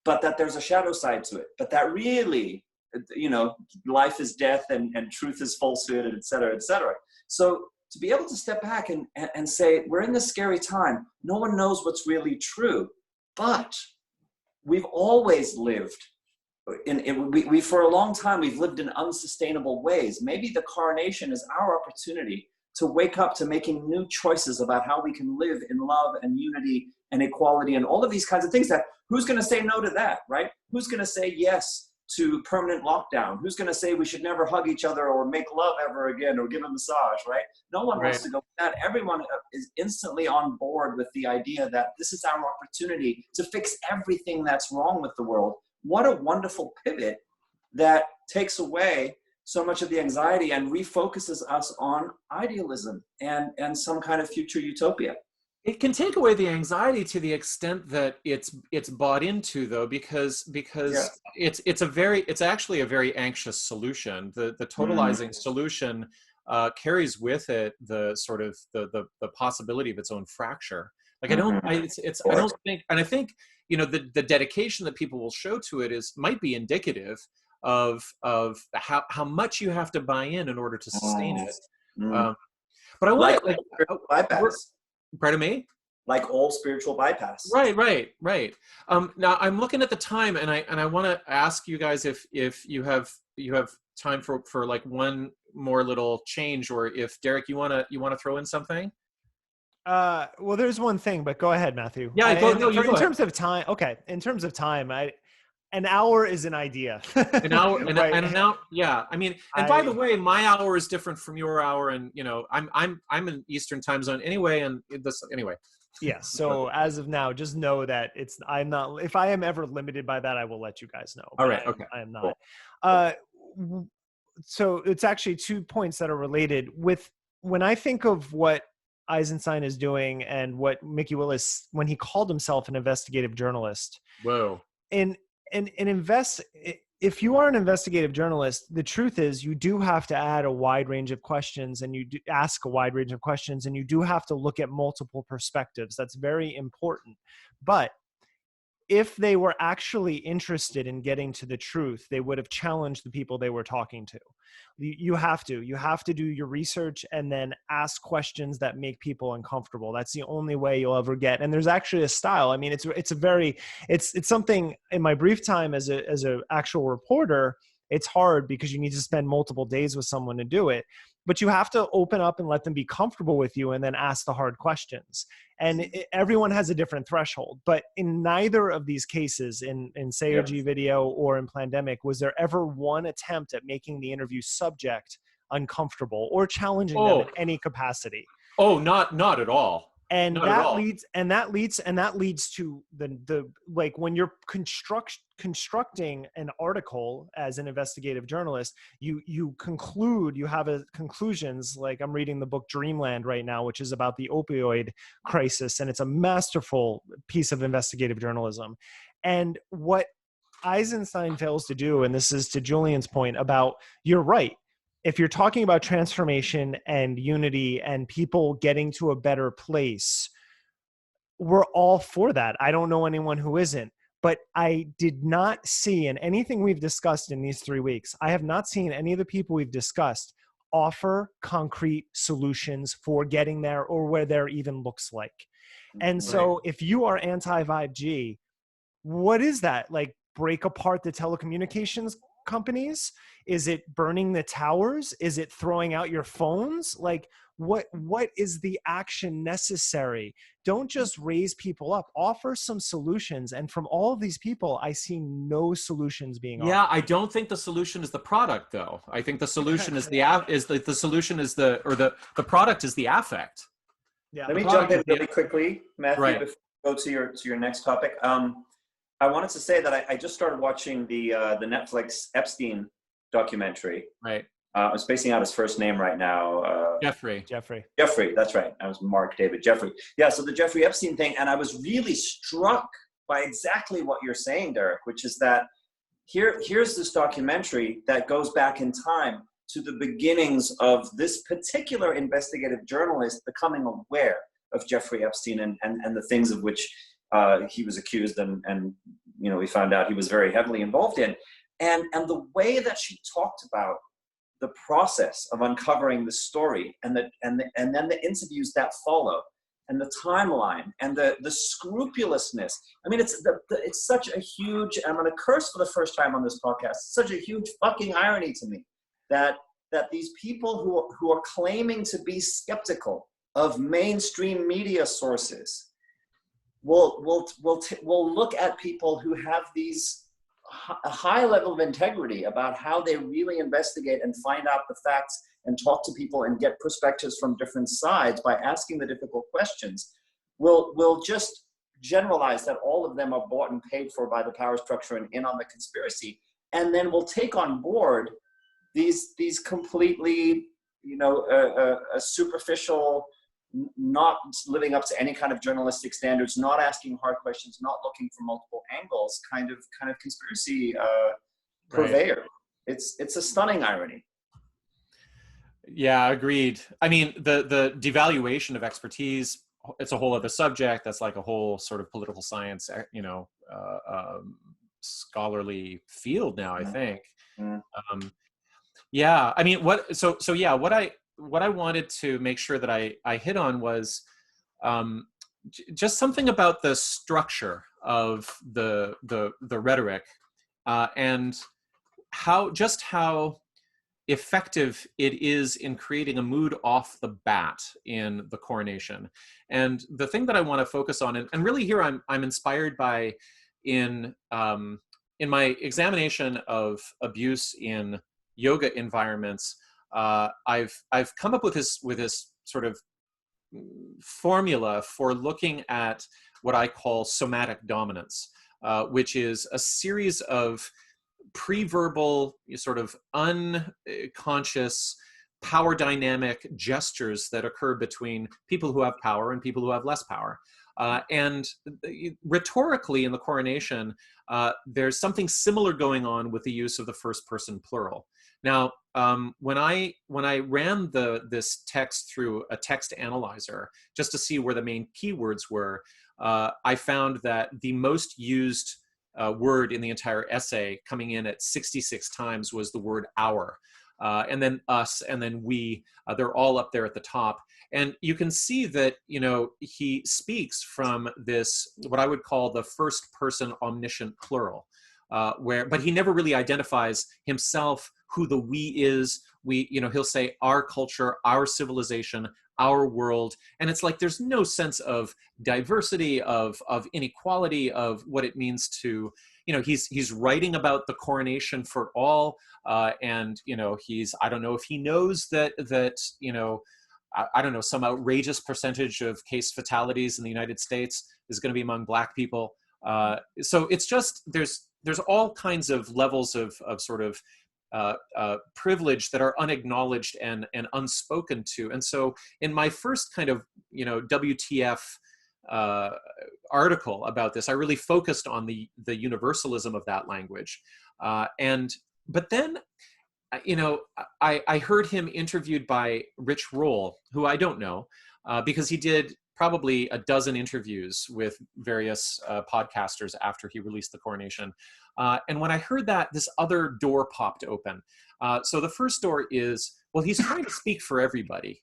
but that there's a shadow side to it, but that really, life is death and truth is falsehood, and et cetera, et cetera. So to be able to step back and say, we're in this scary time. No one knows what's really true, but we've always lived we for a long time, we've lived in unsustainable ways. Maybe the coronation is our opportunity to wake up to making new choices about how we can live in love and unity and equality and all of these kinds of things. That who's going to say no to that, right? Who's going to say yes to permanent lockdown? Who's going to say we should never hug each other or make love ever again or give a massage, right? No one wants to go with that. Everyone is instantly on board with the idea that this is our opportunity to fix everything that's wrong with the world. What a wonderful pivot that takes away so much of the anxiety and refocuses us on idealism and some kind of future utopia. It can take away the anxiety to the extent that it's bought into, though, because it's actually a very anxious solution. The totalizing solution carries with it the sort of the possibility of its own fracture. Like I don't think, and I think, you know, the dedication that people will show to it might be indicative of how much you have to buy in order to sustain it. But I want like bypass. Pardon me? Like old spiritual bypass. Right. Now I'm looking at the time, and I want to ask you guys if you have time for like one more little change, or if Derek, you want to throw in something. Well, there's one thing, but go ahead, Matthew. Yeah, in terms of time, okay. In terms of time, an hour is an idea. An hour, and right? an hour. Yeah, I mean, and by the way, my hour is different from your hour, and you know, I'm in Eastern time zone anyway, and anyway. Yeah. So as of now, just know that I'm not. If I am ever limited by that, I will let you guys know. All right. Okay. I am not. So it's actually 2 points that are related with when I think of what Eisenstein is doing and what Mickey Willis, when he called himself an investigative journalist. Whoa. If you are an investigative journalist, the truth is you do have to add a wide range of questions, and you do ask a wide range of questions, and you do have to look at multiple perspectives. That's very important. But if they were actually interested in getting to the truth, they would have challenged the people they were talking to. You have to do your research and then ask questions that make people uncomfortable. That's the only way you'll ever get. And there's actually a style. I mean, it's something in my brief time as a actual reporter, it's hard because you need to spend multiple days with someone to do it. But you have to open up and let them be comfortable with you and then ask the hard questions. And everyone has a different threshold. But in neither of these cases, in say Orgy video or in Plandemic, was there ever one attempt at making the interview subject uncomfortable or challenging them in any capacity? Oh, not at all. And that leads to the like when you're constructing an article as an investigative journalist, you have conclusions. Like I'm reading the book Dreamland right now, which is about the opioid crisis, and it's a masterful piece of investigative journalism. And what Eisenstein fails to do, and this is to Julian's point about, you're right. If you're talking about transformation and unity and people getting to a better place, we're all for that. I don't know anyone who isn't. But I did not see in anything we've discussed in these 3 weeks, I have not seen any of the people we've discussed offer concrete solutions for getting there or where there even looks like. And so if you are anti-5G, what is that? Like break apart the telecommunications companies? Is it burning the towers? Is it throwing out your phones? Like what is the action necessary? Don't just raise people up, offer some solutions. And from all of these people, I see no solutions being offered. Yeah, I don't think the solution is the product, though. I think the solution is the product is the affect. Yeah. Let me jump in really quickly, Matthew, before we go to your next topic. I wanted to say that I just started watching the Netflix Epstein documentary. Right. I'm spacing out his first name right now. Jeffrey, that's right. I was Mark David Jeffrey. Yeah, so the Jeffrey Epstein thing, and I was really struck by exactly what you're saying, Derek, which is that here's this documentary that goes back in time to the beginnings of this particular investigative journalist becoming aware of Jeffrey Epstein and the things of which he was accused and you know, we found out he was very heavily involved in. And the way that she talked about the process of uncovering the story and then the interviews that follow, and the timeline and the scrupulousness. I mean, it's such a huge, I'm going to curse for the first time on this podcast, such a huge fucking irony to me that these people who are claiming to be skeptical of mainstream media sources will look at people who have these a high level of integrity about how they really investigate and find out the facts and talk to people and get perspectives from different sides by asking the difficult questions, will just generalize that all of them are bought and paid for by the power structure and in on the conspiracy, and then will take on board these completely, a superficial, not living up to any kind of journalistic standards, not asking hard questions, not looking for multiple angles, kind of conspiracy purveyor. Right. It's a stunning irony. Yeah, agreed. I mean, the devaluation of expertise, it's a whole other subject. That's like a whole sort of political science, scholarly field now, I think. Mm. Yeah, I mean, what I wanted to make sure that I hit on was just something about the structure of the rhetoric and how effective it is in creating a mood off the bat in the Coronation. And the thing that I want to focus on, and really here I'm inspired by in my examination of abuse in yoga environments, I've come up with this sort of formula for looking at what I call somatic dominance, which is a series of pre-verbal, sort of unconscious power dynamic gestures that occur between people who have power and people who have less power. And rhetorically in the Coronation, there's something similar going on with the use of the first person plural. Now, when I ran this text through a text analyzer just to see where the main keywords were, I found that the most used word in the entire essay, coming in at 66 times, was the word our. And then us, and then we, they're all up there at the top. And you can see that, he speaks from this, what I would call the first person omniscient plural, but he never really identifies himself, who the we is. He'll say our culture, our civilization, our world. And it's like, there's no sense of diversity, of inequality, of what it means to, he's writing about the Coronation for all. And, I don't know if he knows that I don't know, some outrageous percentage of case fatalities in the United States is going to be among Black people. So it's just, there's all kinds of levels of sort of privilege that are unacknowledged and unspoken to. And so in my first kind of, WTF article about this, I really focused on the universalism of that language. But then, I heard him interviewed by Rich Roll, who I don't know, because he did probably a dozen interviews with various podcasters after he released the Coronation. And when I heard that, this other door popped open. So the first door is, well, he's trying to speak for everybody.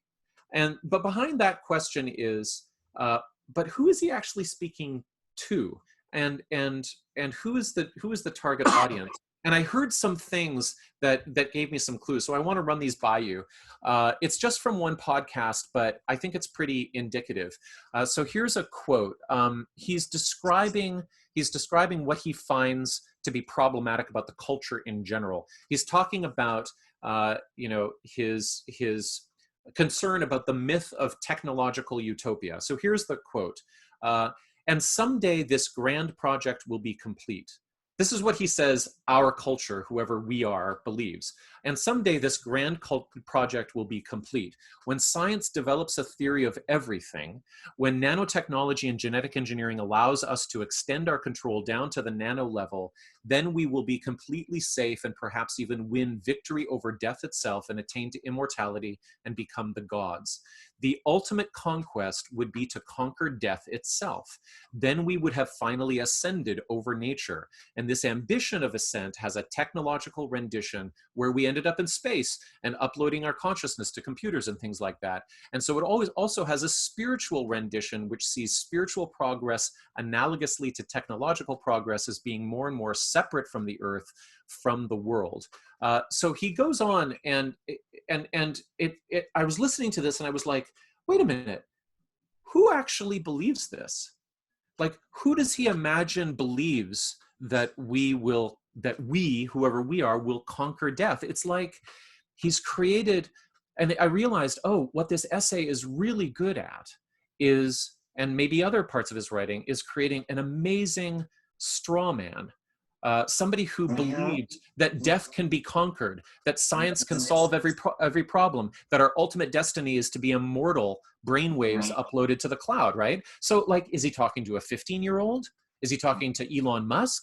But behind that question is, but who is he actually speaking to? And who is the target audience? And I heard some things that gave me some clues. So I want to run these by you. It's just from one podcast, but I think it's pretty indicative. So here's a quote. He's describing what he finds to be problematic about the culture in general. He's talking about his concern about the myth of technological utopia. So here's the quote. And someday this grand project will be complete. This is what he says our culture, whoever we are, believes. And someday this grand project will be complete. When science develops a theory of everything, when nanotechnology and genetic engineering allows us to extend our control down to the nano level, then we will be completely safe and perhaps even win victory over death itself and attain to immortality and become the gods. the ultimate conquest would be to conquer death itself. Then we would have finally ascended over nature. And this ambition of ascent has a technological rendition where we ended up in space and uploading our consciousness to computers and things like that. And so it always also has a spiritual rendition, which sees spiritual progress analogously to technological progress as being more and more separate from the earth, from the world. So he goes on, and I was listening to this and I was like, wait a minute, who actually believes this? Like, who does he imagine believes that whoever we are, will conquer death? It's like he's created, and I realized, oh, what this essay is really good at is, and maybe other parts of his writing, is creating an amazing straw man. Somebody who believed that death can be conquered, that science can solve every problem, that our ultimate destiny is to be immortal brainwaves uploaded to the cloud, right? So, like, is he talking to a 15-year-old? Is he talking to Elon Musk?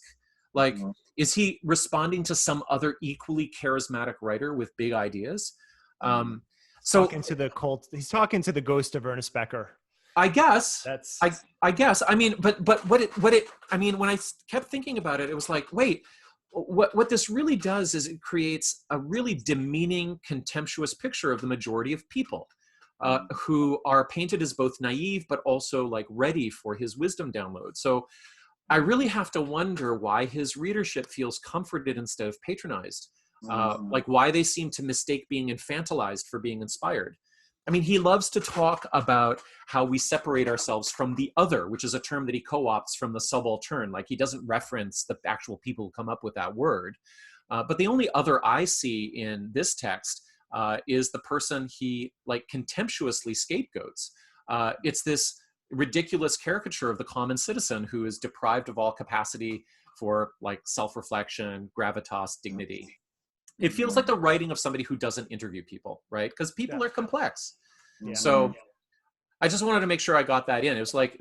Like, is he responding to some other equally charismatic writer with big ideas? So talking to the cult, he's talking to the ghost of Ernest Becker. I guess That's I guess. I mean, but I mean, when I kept thinking about it, it was like, wait, what this really does is it creates a really demeaning, contemptuous picture of the majority of people who are painted as both naive, but also like ready for his wisdom download. So I really have to wonder why his readership feels comforted instead of patronized. Like why they seem to mistake being infantilized for being inspired. I mean, he loves to talk about how we separate ourselves from the other, which is a term that he co-opts from the subaltern. Like, he doesn't reference the actual people who come up with that word. But the only other I see in this text is the person he like contemptuously scapegoats. It's this ridiculous caricature of the common citizen who is deprived of all capacity for like self-reflection, gravitas, dignity. It feels like the writing of somebody who doesn't interview people, right? Because people are complex. So I just wanted to make sure I got that in. It was like,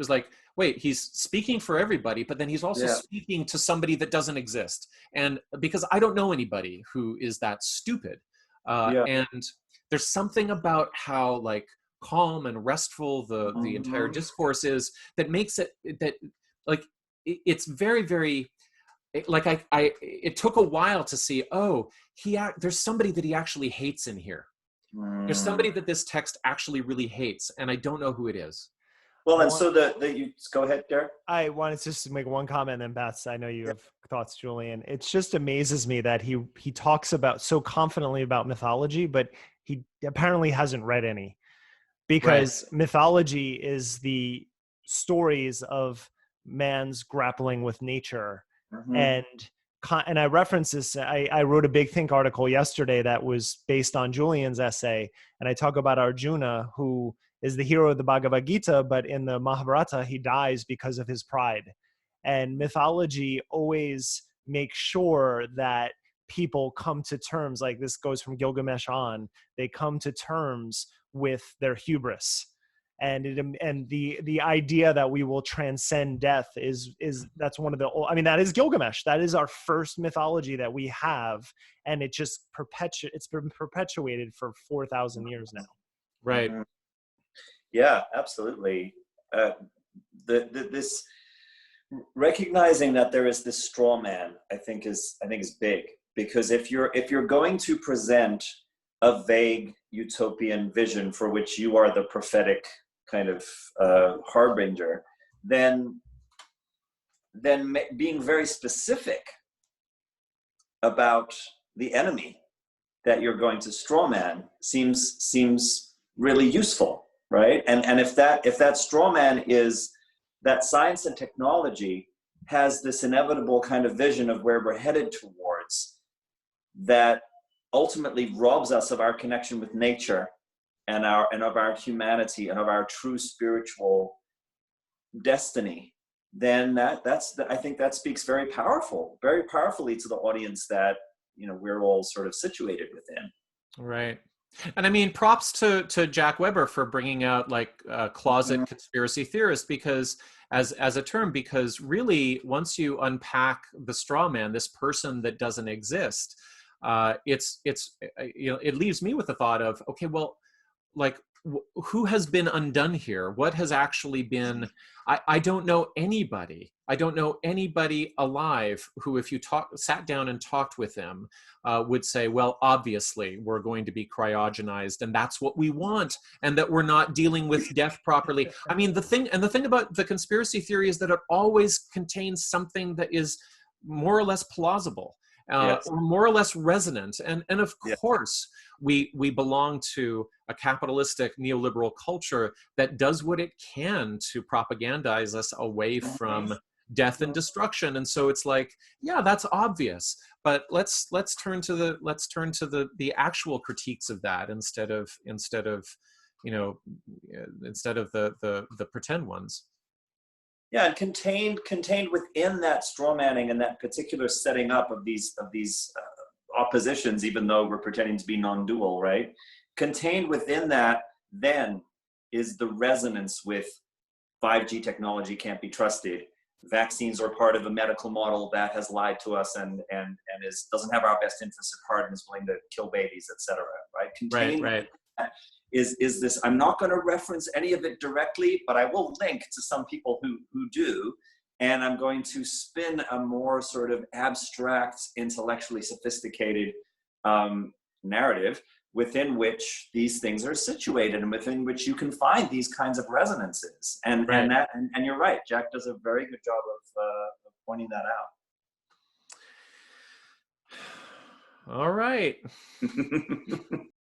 wait, he's speaking for everybody, but then he's also speaking to somebody that doesn't exist. And because I don't know anybody who is that stupid. And there's something about how like calm and restful the entire discourse is that makes it that like it's very, very, it took a while to see, oh, there's somebody that he actually hates in here. There's somebody that this text actually really hates, and I don't know who it is. Well, and so you go ahead, Derek. I wanted just to make one comment, and then Beth, I know you have thoughts, Julian. It just amazes me that he talks about so confidently about mythology, but he apparently hasn't read any, because mythology is the stories of man's grappling with nature. And I reference this. I wrote a Big Think article yesterday that was based on Julian's essay, and I talk about Arjuna, who is the hero of the Bhagavad Gita, but in the Mahabharata, he dies because of his pride. And mythology always makes sure that people come to terms, like this goes from Gilgamesh on, they come to terms with their hubris. And the idea that we will transcend death is that's one of the, I mean, that is Gilgamesh. That is our first mythology that we have, and it just it's been perpetuated for 4,000 years now. Right. Yeah, absolutely. This recognizing that there is this straw man, I think is big, because if you're going to present a vague utopian vision for which you are the prophetic kind of harbinger, then being very specific about the enemy that you're going to strawman seems really useful, right? And if that strawman is that science and technology has this inevitable kind of vision of where we're headed towards, that ultimately robs us of our connection with nature and of our humanity and of our true spiritual destiny, then I think that speaks very powerfully to the audience that we're all sort of situated within. Right. And I mean, props to Jack Weber for bringing out like closet conspiracy theorist, because as a term, because really once you unpack the straw man, this person that doesn't exist, it leaves me with the thought of, okay, well, like, who has been undone here? What has actually been? I don't know anybody. I don't know anybody alive who, if you sat down and talked with them, would say, well, obviously we're going to be cryogenized and that's what we want, and that we're not dealing with death properly. I mean, the thing about the conspiracy theory is that it always contains something that is more or less plausible. Yes. Or more or less resonant. And of Yes. course, we belong to a capitalistic neoliberal culture that does what it can to propagandize us away from death and destruction. And so it's like, yeah, that's obvious. But let's turn to the actual critiques of that instead of the pretend ones. Yeah, and contained within that straw manning and that particular setting up of these oppositions, even though we're pretending to be non-dual, right? Contained within that then is the resonance with 5G technology can't be trusted. Vaccines are part of a medical model that has lied to us and doesn't have our best interests at heart and is willing to kill babies, etc. Right? Contained Right. is this. I'm not going to reference any of it directly, but I will link to some people who do, and I'm going to spin a more sort of abstract, intellectually sophisticated narrative within which these things are situated and within which you can find these kinds of resonances. And you're right, Jack does a very good job of pointing that out. All right.